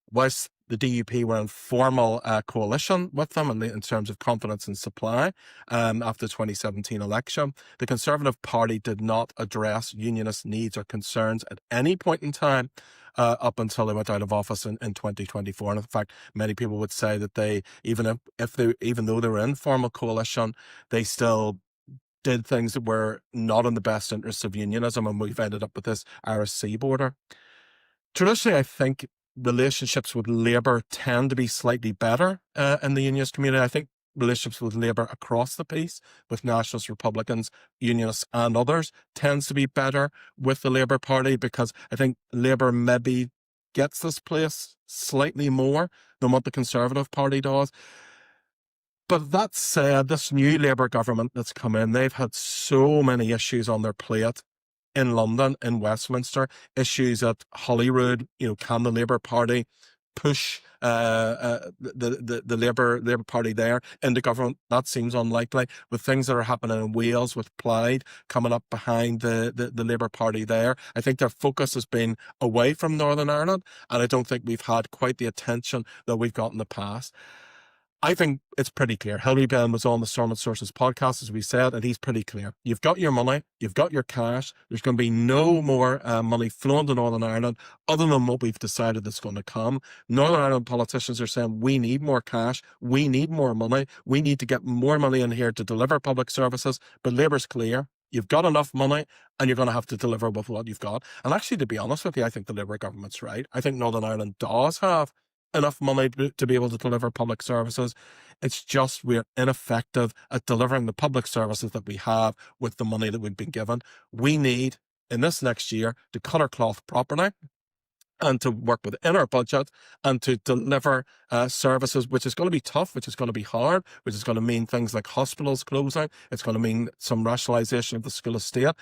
Speaker 8: whilst the DUP were in formal coalition with them in terms of confidence and supply after the 2017 election, the Conservative Party did not address unionist needs or concerns at any point in time up until they went out of office in 2024. And in fact, many people would say that they, even though they were in formal coalition, they still did things that were not in the best interests of unionism, and we've ended up with this Irish Sea border. Traditionally, I think relationships with Labour tend to be slightly better in the unionist community. I think relationships with Labour across the piece, with Nationalists, Republicans, Unionists and others, tends to be better with the Labour Party, because I think Labour maybe gets this place slightly more than what the Conservative Party does. But that said, this new Labour government that's come in, they've had so many issues on their plate in London, in Westminster, issues at Holyrood. Can the Labour Party push the Labour Party there into government? That seems unlikely. With things that are happening in Wales, with Plaid coming up behind the Labour Party there, I think their focus has been away from Northern Ireland, and I don't think we've had quite the attention that we've got in the past. I think it's pretty clear. Hilary Benn was on the Stormont Sources podcast, as we said, and he's pretty clear. You've got your money, you've got your cash. There's going to be no more money flowing to Northern Ireland other than what we've decided is going to come. Northern Ireland politicians are saying we need more cash, we need more money, we need to get more money in here to deliver public services. But Labour's clear. You've got enough money and you're going to have to deliver with what you've got. And actually, to be honest with you, I think the Labour government's right. I think Northern Ireland does have enough money to be able to deliver public services. It's just we're ineffective at delivering the public services that we have with the money that we've been given. We need, in this next year, to cut our cloth properly and to work within our budget and to deliver services, which is going to be tough, which is going to be hard, which is going to mean things like hospitals closing. It's going to mean some rationalisation of the school estate.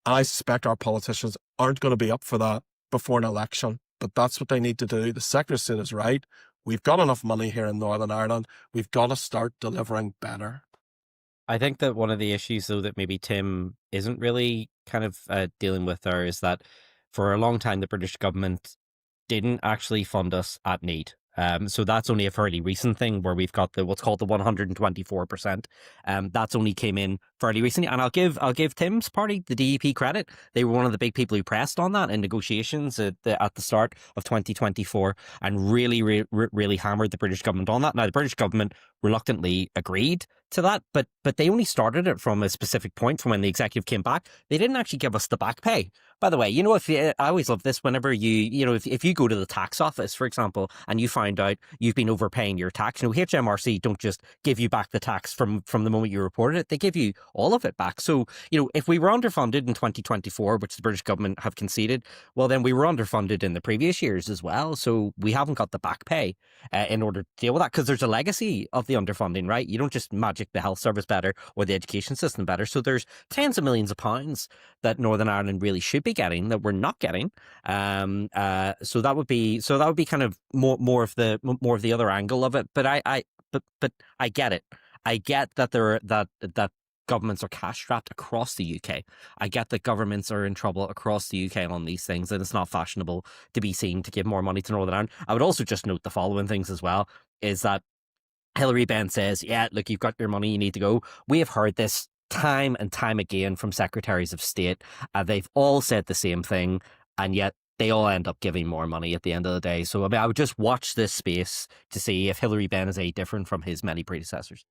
Speaker 8: I suspect our politicians aren't going to be up for that before an election. But that's what they need to do. The Secretary of State is right. We've got enough money here in Northern Ireland. We've got to start delivering better.
Speaker 5: I think that one of the issues, though, that maybe Tim isn't really kind of dealing with there is that for a long time, the British government didn't actually fund us at need. So that's only a fairly recent thing where we've got what's called the 124%. That's only came in fairly recently, and I'll give Tim's party, the DUP, credit. They were one of the big people who pressed on that in negotiations at the start of 2024 and really hammered the British government on that. Now the British government reluctantly agreed to that, but they only started it from a specific point from when the executive came back. They didn't actually give us the back pay. By the way, I always love this whenever if you go to the tax office, for example, and you find out you've been overpaying your tax, HMRC don't just give you back the tax from the moment you reported it. They give you all of it back. So, if we were underfunded in 2024, which the British government have conceded, well, then we were underfunded in the previous years as well. So we haven't got the back pay in order to deal with that, because there's a legacy of the underfunding, right? You don't just magic the health service better or the education system better. So there's tens of millions of pounds that Northern Ireland really should be getting that we're not getting. So that would be kind of more of the other angle of it. But I get it. I get that that governments are cash strapped across the UK. I get that governments are in trouble across the UK on these things, and it's not fashionable to be seen to give more money to Northern Ireland. I would also just note the following things as well, is that Hilary Benn says, yeah, look, you've got your money, you need to go. We have heard this time and time again from secretaries of state. They've all said the same thing, and yet they all end up giving more money at the end of the day. So I mean, I would just watch this space to see if Hilary Benn is any different from his many predecessors.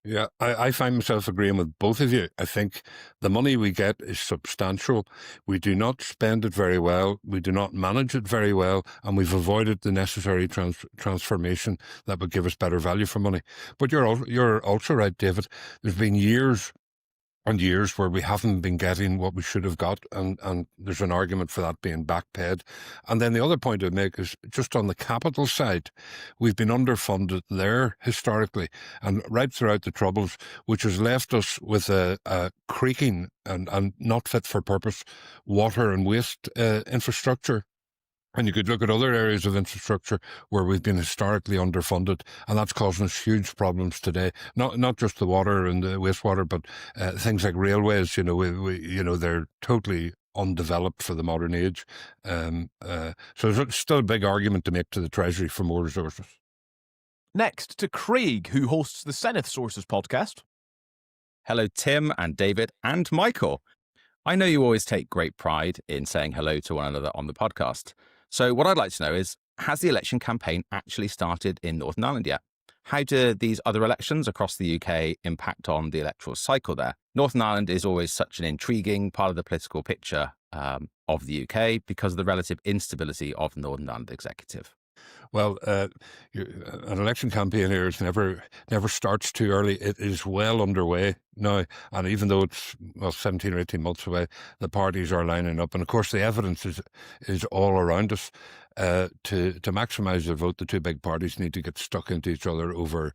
Speaker 10: Yeah, I find myself agreeing with both of you. I think the money we get is substantial. We do not spend it very well. We do not manage it very well. And we've avoided the necessary transformation that would give us better value for money. But you're also right, David. There's been years and years where we haven't been getting what we should have got, and there's an argument for that being back paid. And then the other point I'd make is just on the capital side, we've been underfunded there historically and right throughout the Troubles, which has left us with a creaking and not fit for purpose water and waste infrastructure. And you could look at other areas of infrastructure where we've been historically underfunded, and that's causing us huge problems today. Not just the water and the wastewater, but things like railways. They're totally undeveloped for the modern age. So there's still a big argument to make to the Treasury for more resources.
Speaker 1: Next to Craig, who hosts the Senedd Sources podcast.
Speaker 11: Hello, Tim and David and Michael. I know you always take great pride in saying hello to one another on the podcast. So what I'd like to know is, has the election campaign actually started in Northern Ireland yet? How do these other elections across the UK impact on the electoral cycle there? Northern Ireland is always such an intriguing part of the political picture of the UK because of the relative instability of the Northern Ireland executive.
Speaker 10: Well, an election campaign here is never starts too early. It is well underway now, and even though it's 17 or 18 months away, the parties are lining up, and of course the evidence is all around us. To maximise their vote, the two big parties need to get stuck into each other over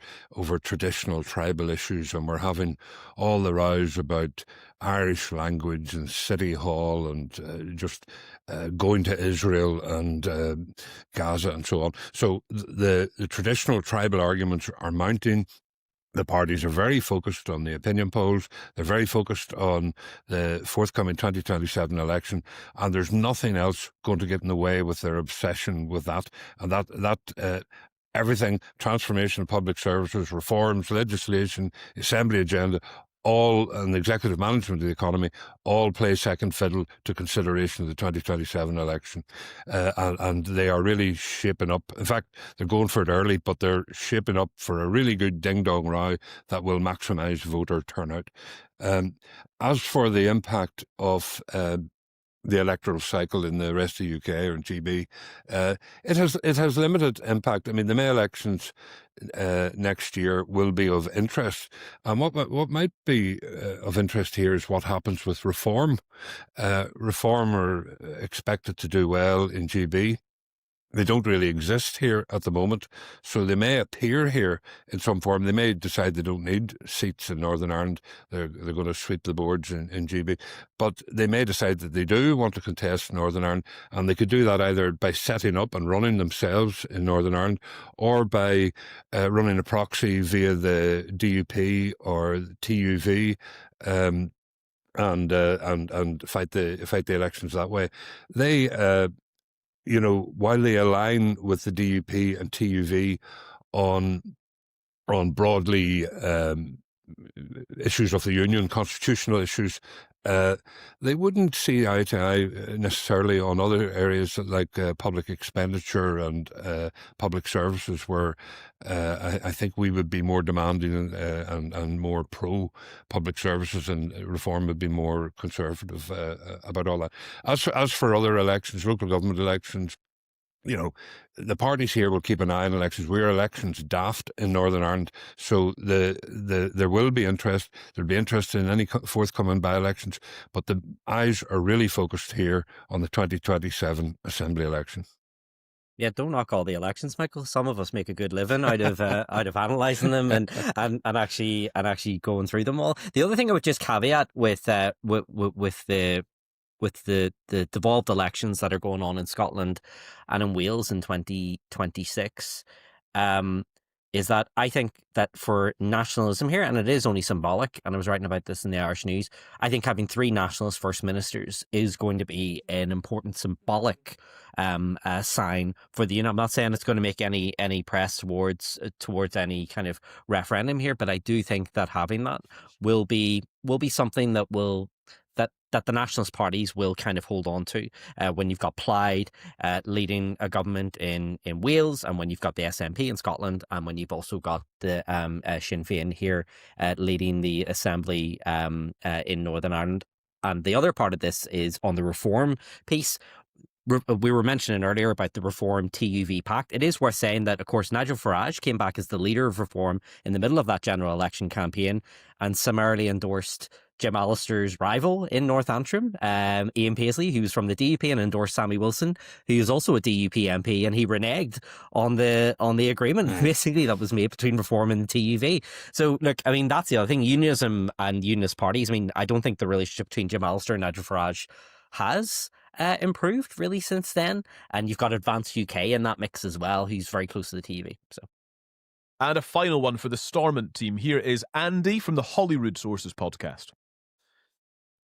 Speaker 10: traditional tribal issues, and we're having all the rows about Irish language and City Hall and just going to Israel and Gaza and so on. So the traditional tribal arguments are mounting. The parties are very focused on the opinion polls. They're very focused on the forthcoming 2027 election, and there's nothing else going to get in the way with their obsession with that. And that everything, transformation of public services, reforms, legislation, assembly agenda, all, and the executive management of the economy, all play second fiddle to consideration of the 2027 election. And they are really shaping up. In fact, they're going for it early, but they're shaping up for a really good ding-dong row that will maximise voter turnout. As for the impact of the electoral cycle in the rest of the UK or in GB, it has limited impact. I mean, the May elections next year will be of interest, and what might be of interest here is what happens with reform. Reform are expected to do well in GB. They don't really exist here at the moment, so they may appear here in some form. They may decide they don't need seats in Northern Ireland. They're going to sweep the boards in GB, but they may decide that they do want to contest Northern Ireland, and they could do that either by setting up and running themselves in Northern Ireland, or by running a proxy via the DUP or the TUV. And fight the elections that way. They while they align with the DUP and TUV on broadly issues of the union, constitutional issues, they wouldn't see eye to eye necessarily on other areas like public expenditure and public services, where I think we would be more demanding and more pro public services, and reform would be more conservative about all that. As for other elections, local government elections, the parties here will keep an eye on elections. We're elections daft in Northern Ireland, so there will be interest. There'll be interest in any forthcoming by-elections, but the eyes are really focused here on the 2027 Assembly election.
Speaker 5: Yeah, don't knock all the elections, Michael. Some of us make a good living out of analysing them and actually going through them all. The other thing I would just caveat with the devolved elections that are going on in Scotland and in Wales in 2026, is that I think that for nationalism here, and it is only symbolic, and I was writing about this in the Irish News, I think having 3 nationalist first ministers is going to be an important symbolic sign for the Union. I'm not saying it's going to make any press towards any kind of referendum here, but I do think that having that will be something that will that the nationalist parties will kind of hold on to when you've got Plaid leading a government in Wales, and when you've got the SNP in Scotland, and when you've also got the Sinn Féin here leading the Assembly in Northern Ireland. And the other part of this is on the reform piece. We were mentioning earlier about the Reform TUV Pact. It is worth saying that, of course, Nigel Farage came back as the leader of Reform in the middle of that general election campaign and summarily endorsed Jim Allister's rival in North Antrim, Ian Paisley, who was from the DUP, and endorsed Sammy Wilson, who is also a DUP MP, and he reneged on the agreement basically that was made between Reform and the TUV. So look, I mean, that's the other thing. Unionism and unionist parties. I mean, I don't think the relationship between Jim Allister and Nigel Farage has improved really since then, and you've got Advance UK in that mix as well, who's very close to the TV. So,
Speaker 1: and a final one for the Stormont team. Here is Andy from the Holyrood Sources podcast.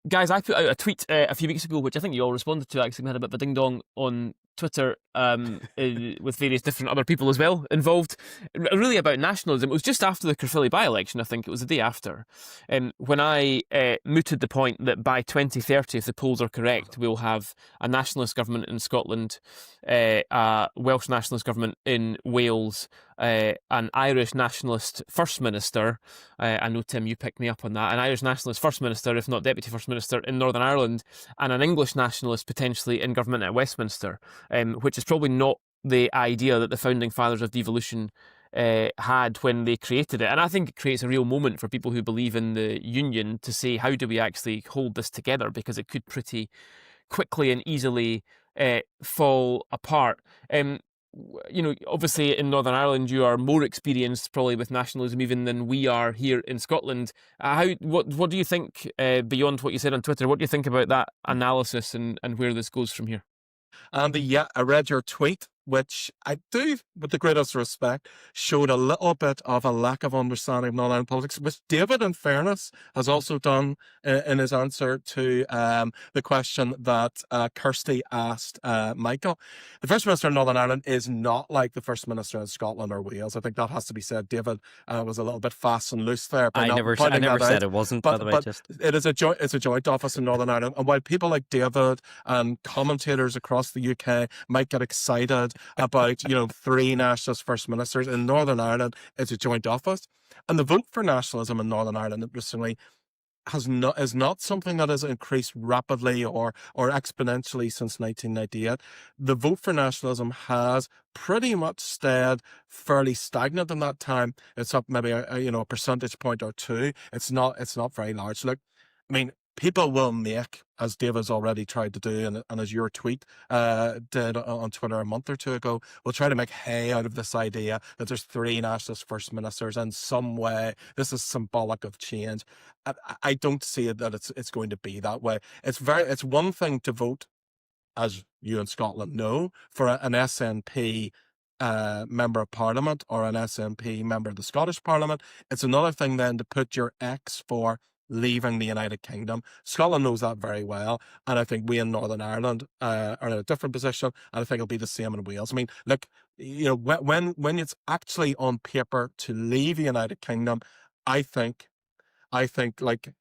Speaker 3: Guys, I put out a tweet a few weeks ago, which I think you all responded to. Actually, we had a bit of a ding dong on Twitter with various different other people as well involved, really about nationalism. It was just after the Caerphilly by-election, I think it was the day after, when I mooted the point that by 2030, if the polls are correct, we'll have a nationalist government in Scotland, a Welsh nationalist government in Wales, an Irish nationalist First Minister, I know, Tim, you picked me up on that, an Irish nationalist First Minister, if not Deputy First Minister, in Northern Ireland, and an English nationalist potentially in government at Westminster, which is probably not the idea that the founding fathers of devolution had when they created it. And I think it creates a real moment for people who believe in the union to say, how do we actually hold this together? Because it could pretty quickly and easily fall apart. You know, obviously in Northern Ireland, you are more experienced probably with nationalism even than we are here in Scotland. What do you think, beyond what you said on Twitter, what do you think about that analysis and where this goes from here?
Speaker 8: Andy, yeah, I read your tweet, which I do, with the greatest respect, showed a little bit of a lack of understanding of Northern Ireland politics, which David, in fairness, has also done in his answer to the question that Kirsty asked Michael. The First Minister of Northern Ireland is not like the First Minister in Scotland or Wales. I think that has to be said. David was a little bit fast and loose there.
Speaker 5: I never said it wasn't, by the way.
Speaker 8: But it is it's a joint office in Northern Ireland. And while people like David and commentators across the UK might get excited about, 3 nationalist First Ministers, in Northern Ireland, it's a joint office. And the vote for nationalism in Northern Ireland, interestingly, is not something that has increased rapidly or exponentially since 1998. The vote for nationalism has pretty much stayed fairly stagnant in that time. It's up maybe a percentage point or 2. It's not very large. Look, I mean, people will make, as David's already tried to do, and as your tweet did on Twitter a month or 2 ago, will try to make hay out of this idea that there's 3 nationalist First Ministers in some way. This is symbolic of change. I don't see it that it's going to be that way. It's one thing to vote, as you in Scotland know, for an SNP member of Parliament or an SNP member of the Scottish Parliament. It's another thing then to put your X for leaving the United Kingdom. Scotland knows that very well, and I think we in Northern Ireland are in a different position, and I think it'll be the same in Wales. I mean, look, when it's actually on paper to leave the United Kingdom, I think like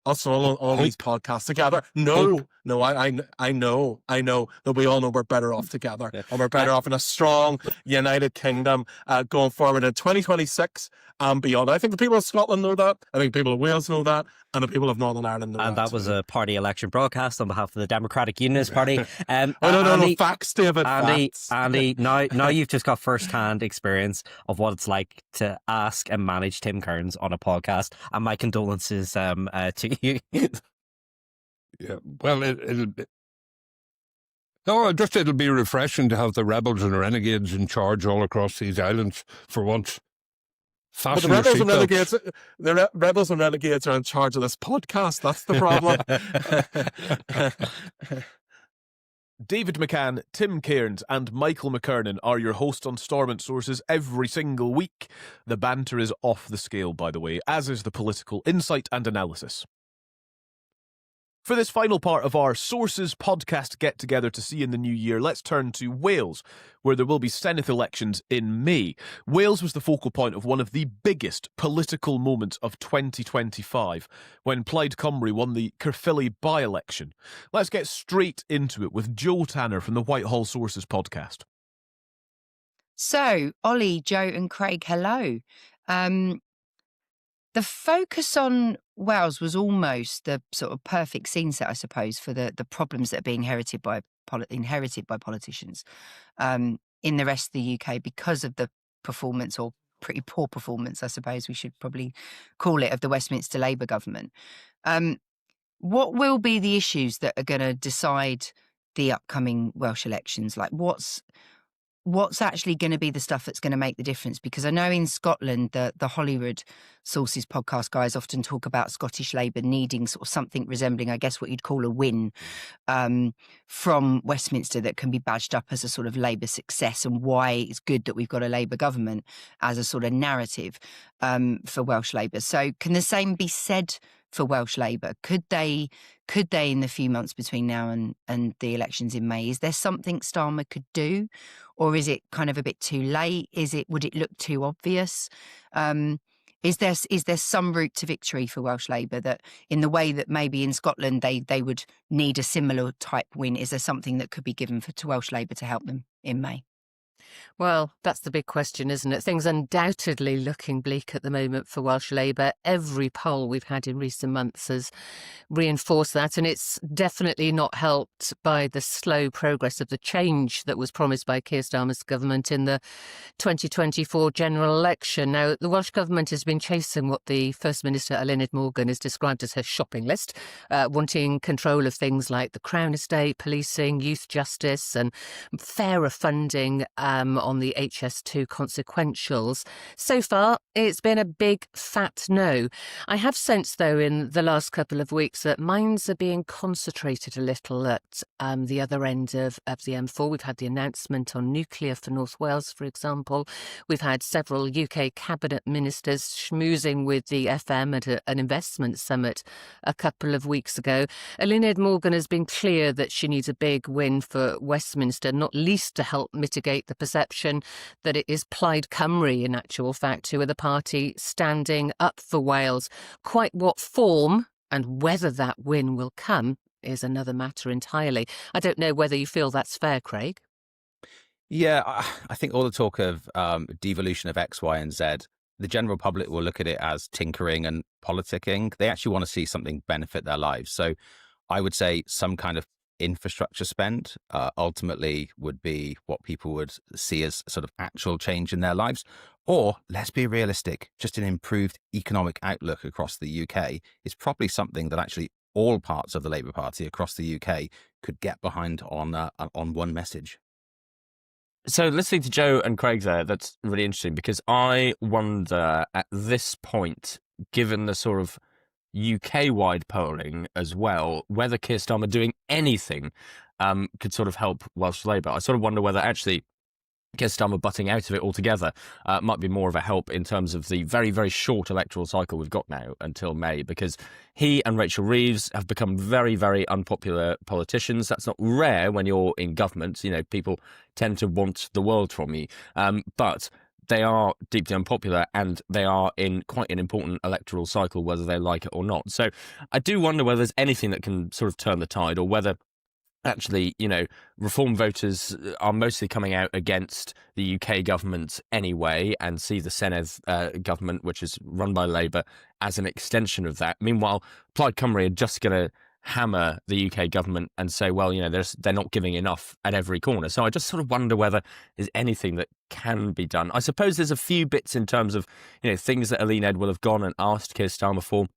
Speaker 8: us all these podcasts together. No, I know that we all know we're better off together, and we're better off in a strong United Kingdom going forward in 2026 and beyond. I think the people of Scotland know that. I think the people of Wales know that, and the people of Northern Ireland know that.
Speaker 5: And that was a party election broadcast on behalf of the Democratic Unionist Party.
Speaker 8: No, facts, David.
Speaker 5: Andy, now you've just got first-hand experience of what it's like to ask and manage Tim Kearns on a podcast, and my condolences to you.
Speaker 10: Yeah, well, it'll be refreshing to have the rebels and renegades in charge all across these islands for once.
Speaker 8: But the rebels and renegades are in charge of this podcast. That's the problem.
Speaker 1: David McCann, Tim Cairns and Michael McKernan are your hosts on Stormont Sources every single week. The banter is off the scale, by the way, as is the political insight and analysis. For this final part of our Sources podcast get-together to see in the new year, let's turn to Wales, where there will be Senedd elections in May. Wales was the focal point of one of the biggest political moments of 2025, when Plaid Cymru won the Caerphilly by-election. Let's get straight into it with Joe Tanner from the Whitehall Sources podcast.
Speaker 4: So, Ollie, Joe and Craig, hello. The focus on Wales was almost the sort of perfect scene set, I suppose, for the problems that are being inherited by politicians in the rest of the UK because of the performance, or pretty poor performance, I suppose we should probably call it, of the Westminster Labour government. What will be the issues that are going to decide the upcoming Welsh elections? Like, what's actually going to be the stuff that's going to make the difference? Because I know in Scotland, the Holyrood Sources podcast guys often talk about Scottish Labour needing sort of something resembling, I guess, what you'd call a win from Westminster that can be badged up as a sort of Labour success, and why it's good that we've got a Labour government as a sort of narrative for Welsh Labour. So can the same be said for Welsh Labour? Could they in the few months between now and the elections in May, is there something Starmer could do, or is it kind of a bit too late? Would it look too obvious? Is there some route to victory for Welsh Labour, that in the way that maybe in Scotland they would need a similar type win? Is there something that could be given to Welsh Labour to help them in May?
Speaker 6: Well, that's the big question, isn't it? Things undoubtedly looking bleak at the moment for Welsh Labour. Every poll we've had in recent months has reinforced that, and it's definitely not helped by the slow progress of the change that was promised by Keir Starmer's government in the 2024 general election. Now, the Welsh government has been chasing what the First Minister, Senedd Morgan, has described as her shopping list, wanting control of things like the Crown Estate, policing, youth justice and fairer funding on the HS2 consequentials. So far, it's been a big fat no. I have sensed, though, in the last couple of weeks that minds are being concentrated a little at the other end of the M4. We've had the announcement on nuclear for North Wales, for example. We've had several UK cabinet ministers schmoozing with the FM at an investment summit a couple of weeks ago. Senedd Morgan has been clear that she needs a big win for Westminster, not least to help mitigate the perception that it is Plaid Cymru, in actual fact, who are the party standing up for Wales. Quite what form and whether that win will come is another matter entirely. I don't know whether you feel that's fair, Craig.
Speaker 11: Yeah, I think all the talk of devolution of X, Y and Z, the general public will look at it as tinkering and politicking. They actually want to see something benefit their lives. So I would say some kind of infrastructure spend ultimately would be what people would see as sort of actual change in their lives. Or, let's be realistic, just an improved economic outlook across the UK is probably something that actually all parts of the Labour Party across the UK could get behind on one message.
Speaker 9: So listening to Joe and Craig there, that's really interesting, because I wonder at this point, given the sort of UK-wide polling as well, whether Keir Starmer doing anything could sort of help Welsh Labour. I sort of wonder whether actually Keir Starmer butting out of it altogether might be more of a help in terms of the very, very short electoral cycle we've got now until May, because he and Rachel Reeves have become very, very unpopular politicians. That's not rare when you're in government. You know, people tend to want the world from you. But they are deeply unpopular, and they are in quite an important electoral cycle, whether they like it or not. So I do wonder whether there's anything that can sort of turn the tide, or whether actually, you know, Reform voters are mostly coming out against the UK government anyway, and see the Senedd government, which is run by Labour, as an extension of that. Meanwhile, Plaid Cymru are just going to hammer the UK government and say, well, you know, they're not giving enough at every corner. So I just sort of wonder whether there's anything that can be done. I suppose there's a few bits in terms of, you know, things that Senedd will have gone and asked Keir Starmer for,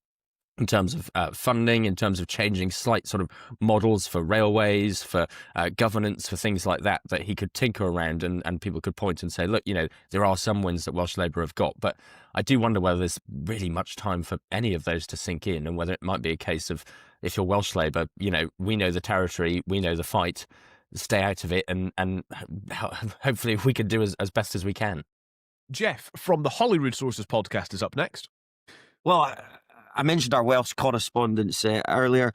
Speaker 9: in terms of funding, in terms of changing slight sort of models for railways, for governance, for things like that, that he could tinker around and people could point and say, look, you know, there are some wins that Welsh Labour have got. But I do wonder whether there's really much time for any of those to sink in, and whether it might be a case of, if you're Welsh Labour, you know, we know the territory, we know the fight, stay out of it, and hopefully we can do as best as we can.
Speaker 1: Jeff from the Holyrood Sources podcast is up next.
Speaker 7: Well, I mentioned our Welsh correspondents earlier.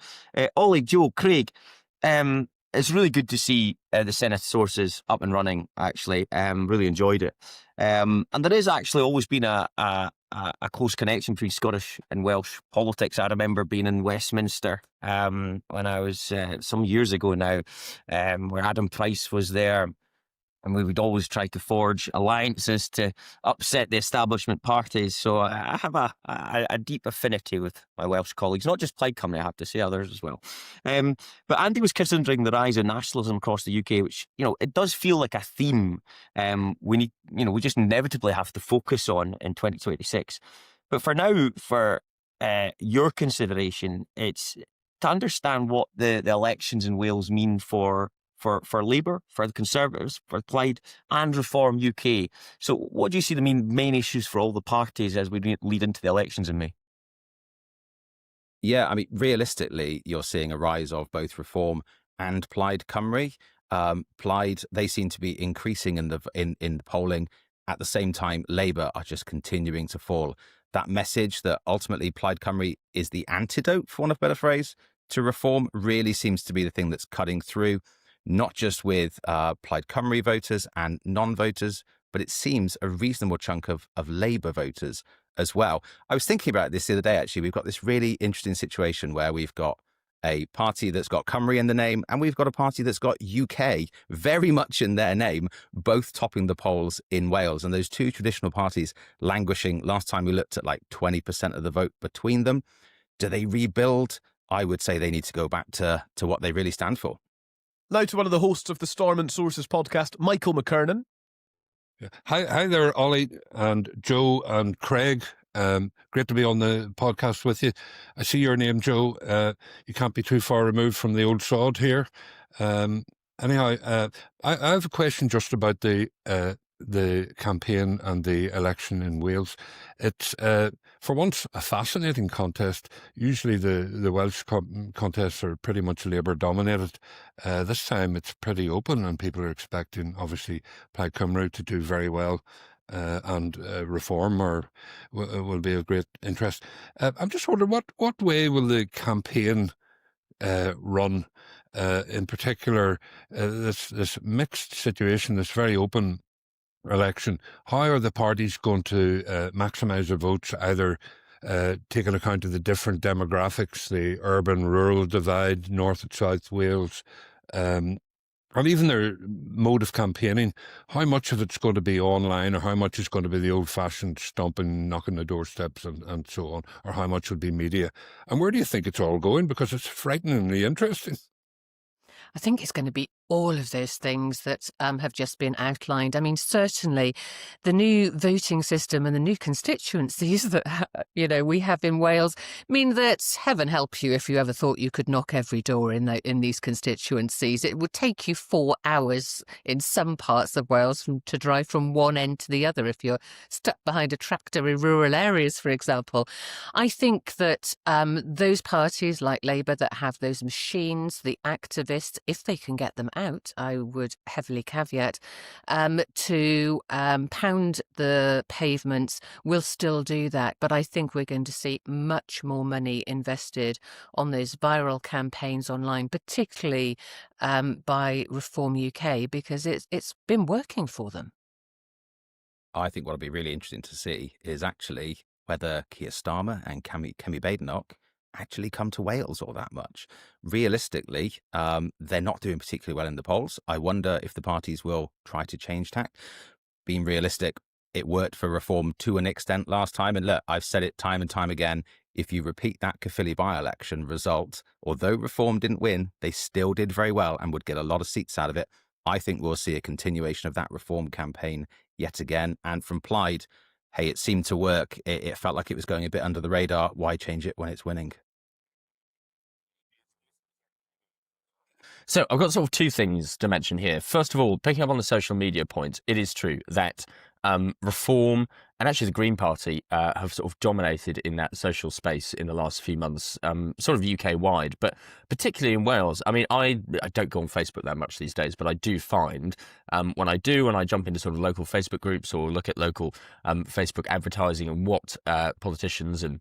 Speaker 7: Ollie, Joe, Craig, it's really good to see the Senedd Sources up and running, actually. Really enjoyed it. And there has actually always been a close connection between Scottish and Welsh politics. I remember being in Westminster when I was some years ago now, where Adam Price was there. And we would always try to forge alliances to upset the establishment parties. So I have a deep affinity with my Welsh colleagues, not just Plaid Cymru, I have to say, others as well. But Andy was considering the rise of nationalism across the UK, which, it does feel like a theme we just inevitably have to focus on in 2026. But for now, for your consideration, it's to understand what the elections in Wales mean for Labour, for the Conservatives, for Plaid, and Reform UK. So what do you see the main issues for all the parties as we lead into the elections in May?
Speaker 11: Yeah, I mean, realistically, you're seeing a rise of both Reform and Plaid Cymru. Plaid, they seem to be increasing in the polling. At the same time, Labour are just continuing to fall. That message that ultimately Plaid Cymru is the antidote, for want of a better phrase, to Reform really seems to be the thing that's cutting through, not just with Plaid Cymru voters and non-voters, but it seems a reasonable chunk of Labour voters as well. I was thinking about this the other day, actually. We've got this really interesting situation where we've got a party that's got Cymru in the name, and we've got a party that's got UK very much in their name, both topping the polls in Wales. And those two traditional parties languishing, last time we looked at like 20% of the vote between them. Do they rebuild? I would say they need to go back to what they really stand for.
Speaker 1: Now to one of the hosts of the Stormont Sources podcast, Michael McKernan.
Speaker 10: Yeah. Hi there, Ollie and Joe and Craig. Great to be on the podcast with you. I see your name, Joe. You can't be too far removed from the old sod here. Anyhow, I have a question just about the campaign and the election in Wales. It's for once a fascinating contest. Usually the Welsh contests are pretty much Labour dominated. This time it's pretty open, and people are expecting obviously Plaid Cymru to do very well. And Reform will be of great interest. I'm just wondering what way will the campaign run? In particular, this mixed situation, this very open election. How are the parties going to maximise their votes, either taking account of the different demographics, the urban-rural divide, North and South Wales, and even their mode of campaigning? How much of it's going to be online, or how much is going to be the old-fashioned stomping, knocking the doorsteps and so on, or how much will be media? And where do you think it's all going? Because it's frighteningly interesting.
Speaker 6: I think it's going to be all of those things that have just been outlined. I mean, certainly the new voting system and the new constituencies that, we have in Wales mean that heaven help you if you ever thought you could knock every door in these constituencies. It would take you 4 hours in some parts of Wales to drive from one end to the other if you're stuck behind a tractor in rural areas, for example. I think that those parties like Labour that have those machines, the activists, if they can get them out, I would heavily caveat, to pound the pavements, will still do that. But I think we're going to see much more money invested on those viral campaigns online, particularly by Reform UK, because it's been working for them.
Speaker 11: I think what will be really interesting to see is actually whether Keir Starmer and Kemi Badenoch actually come to Wales all that much. Realistically, they're not doing particularly well in the polls. I wonder if the parties will try to change tack. Being realistic, it worked for Reform to an extent last time. And look, I've said it time and time again, if you repeat that Caerphilly by-election result, although Reform didn't win, they still did very well and would get a lot of seats out of it. I think we'll see a continuation of that Reform campaign yet again. And from Plaid, hey, it seemed to work. It felt like it was going a bit under the radar. Why change it when it's winning?
Speaker 9: So I've got sort of two things to mention here. First of all, picking up on the social media point, it is true that Reform and actually the Green Party have sort of dominated in that social space in the last few months, sort of UK-wide, but particularly in Wales. I mean, I don't go on Facebook that much these days, but I do find when I jump into sort of local Facebook groups or look at local Facebook advertising and what politicians and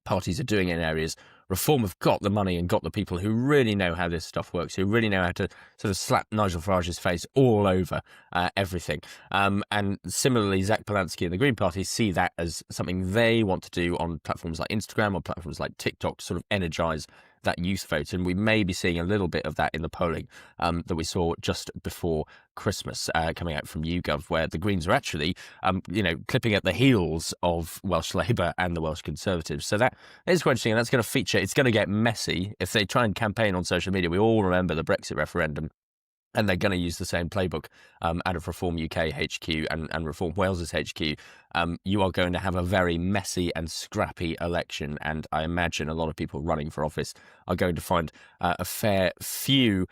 Speaker 9: parties are doing in areas, Reform have got the money and got the people who really know how this stuff works, who really know how to sort of slap Nigel Farage's face all over everything. And similarly, Zach Polanski and the Green Party see that as something they want to do on platforms like Instagram or platforms like TikTok to sort of energise that youth vote. And we may be seeing a little bit of that in the polling that we saw just before Christmas coming out from YouGov, where the Greens are actually, clipping at the heels of Welsh Labour and the Welsh Conservatives. So that is quite interesting, and that's going to feature. It's going to get messy if they try and campaign on social media. We all remember the Brexit referendum. And they're going to use the same playbook out of Reform UK HQ and Reform Wales's HQ. You are going to have a very messy and scrappy election. And I imagine a lot of people running for office are going to find a fair few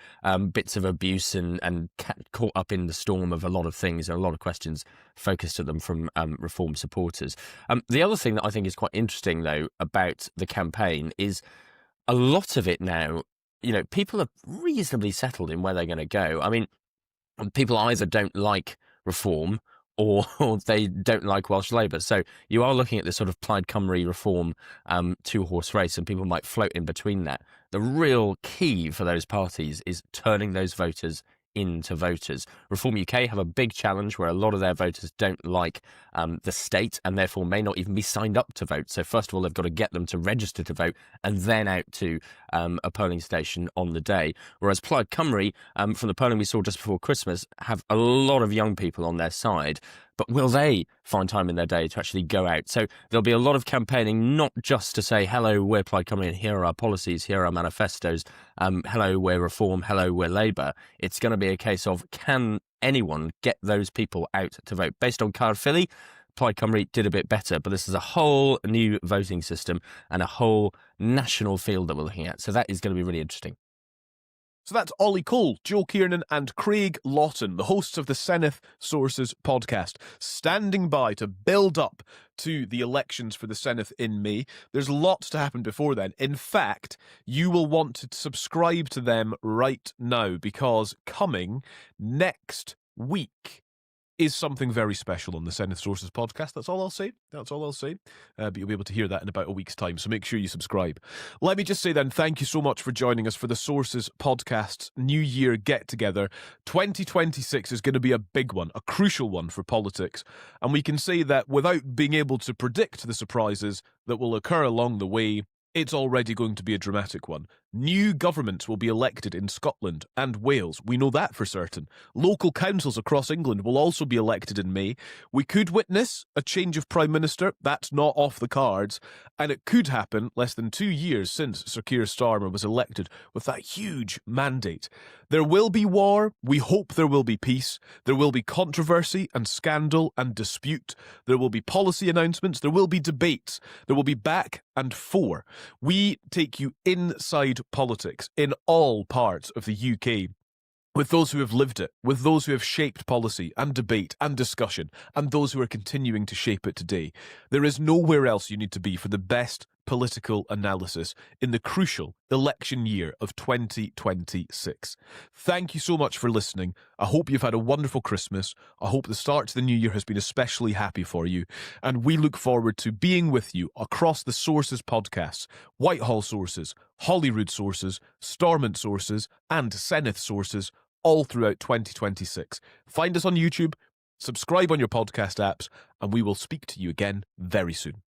Speaker 9: bits of abuse and caught up in the storm of a lot of things. There are a lot of questions focused at them from Reform supporters. The other thing that I think is quite interesting, though, about the campaign is a lot of it now, people are reasonably settled in where they're going to go. I mean, people either don't like Reform or they don't like Welsh Labour. So you are looking at this sort of Plaid Cymru Reform two-horse race, and people might float in between that. The real key for those parties is turning those voters into voters. Reform UK have a big challenge where a lot of their voters don't like the state and therefore may not even be signed up to vote. So first of all, they've got to get them to register to vote and then out to a polling station on the day. Whereas Plaid Cymru, from the polling we saw just before Christmas, have a lot of young people on their side. But will they find time in their day to actually go out? So there'll be a lot of campaigning, not just to say, hello, we're Plaid Cymru and here are our policies, here are our manifestos, hello, we're Reform, hello, we're Labour. It's going to be a case of, can anyone get those people out to vote? Based on Caerphilly, Plaid Cymru did a bit better, but this is a whole new voting system and a whole national field that we're looking at. So that is going to be really interesting.
Speaker 1: So that's Ollie Cole, Joe Kiernan and Craig Lawton, the hosts of the Senedd Sources podcast, standing by to build up to the elections for the Senedd in May. There's lots to happen before then. In fact, you will want to subscribe to them right now, because coming next week is something very special on the Senedd Sources podcast. That's all I'll say. But you'll be able to hear that in about a week's time, so make sure you subscribe. Let me just say then, thank you so much for joining us for the Sources podcast's New Year get-together. 2026 is going to be a big one, a crucial one for politics, and we can say that without being able to predict the surprises that will occur along the way, it's already going to be a dramatic one. New governments will be elected in Scotland and Wales. We know that for certain. Local councils across England will also be elected in May. We could witness a change of Prime Minister. That's not off the cards. And it could happen less than 2 years since Sir Keir Starmer was elected with that huge mandate. There will be war. We hope there will be peace. There will be controversy and scandal and dispute. There will be policy announcements. There will be debates. There will be back and forth. We take you inside politics in all parts of the UK, with those who have lived it, with those who have shaped policy and debate and discussion, and those who are continuing to shape it today. There is nowhere else you need to be for the best political analysis in the crucial election year of 2026. Thank you so much for listening. I hope you've had a wonderful Christmas. I hope the start to the new year has been especially happy for you. And we look forward to being with you across the Sources podcasts, Whitehall Sources, Holyrood Sources, Stormont Sources, and Senedd Sources, all throughout 2026. Find us on YouTube, subscribe on your podcast apps, and we will speak to you again very soon.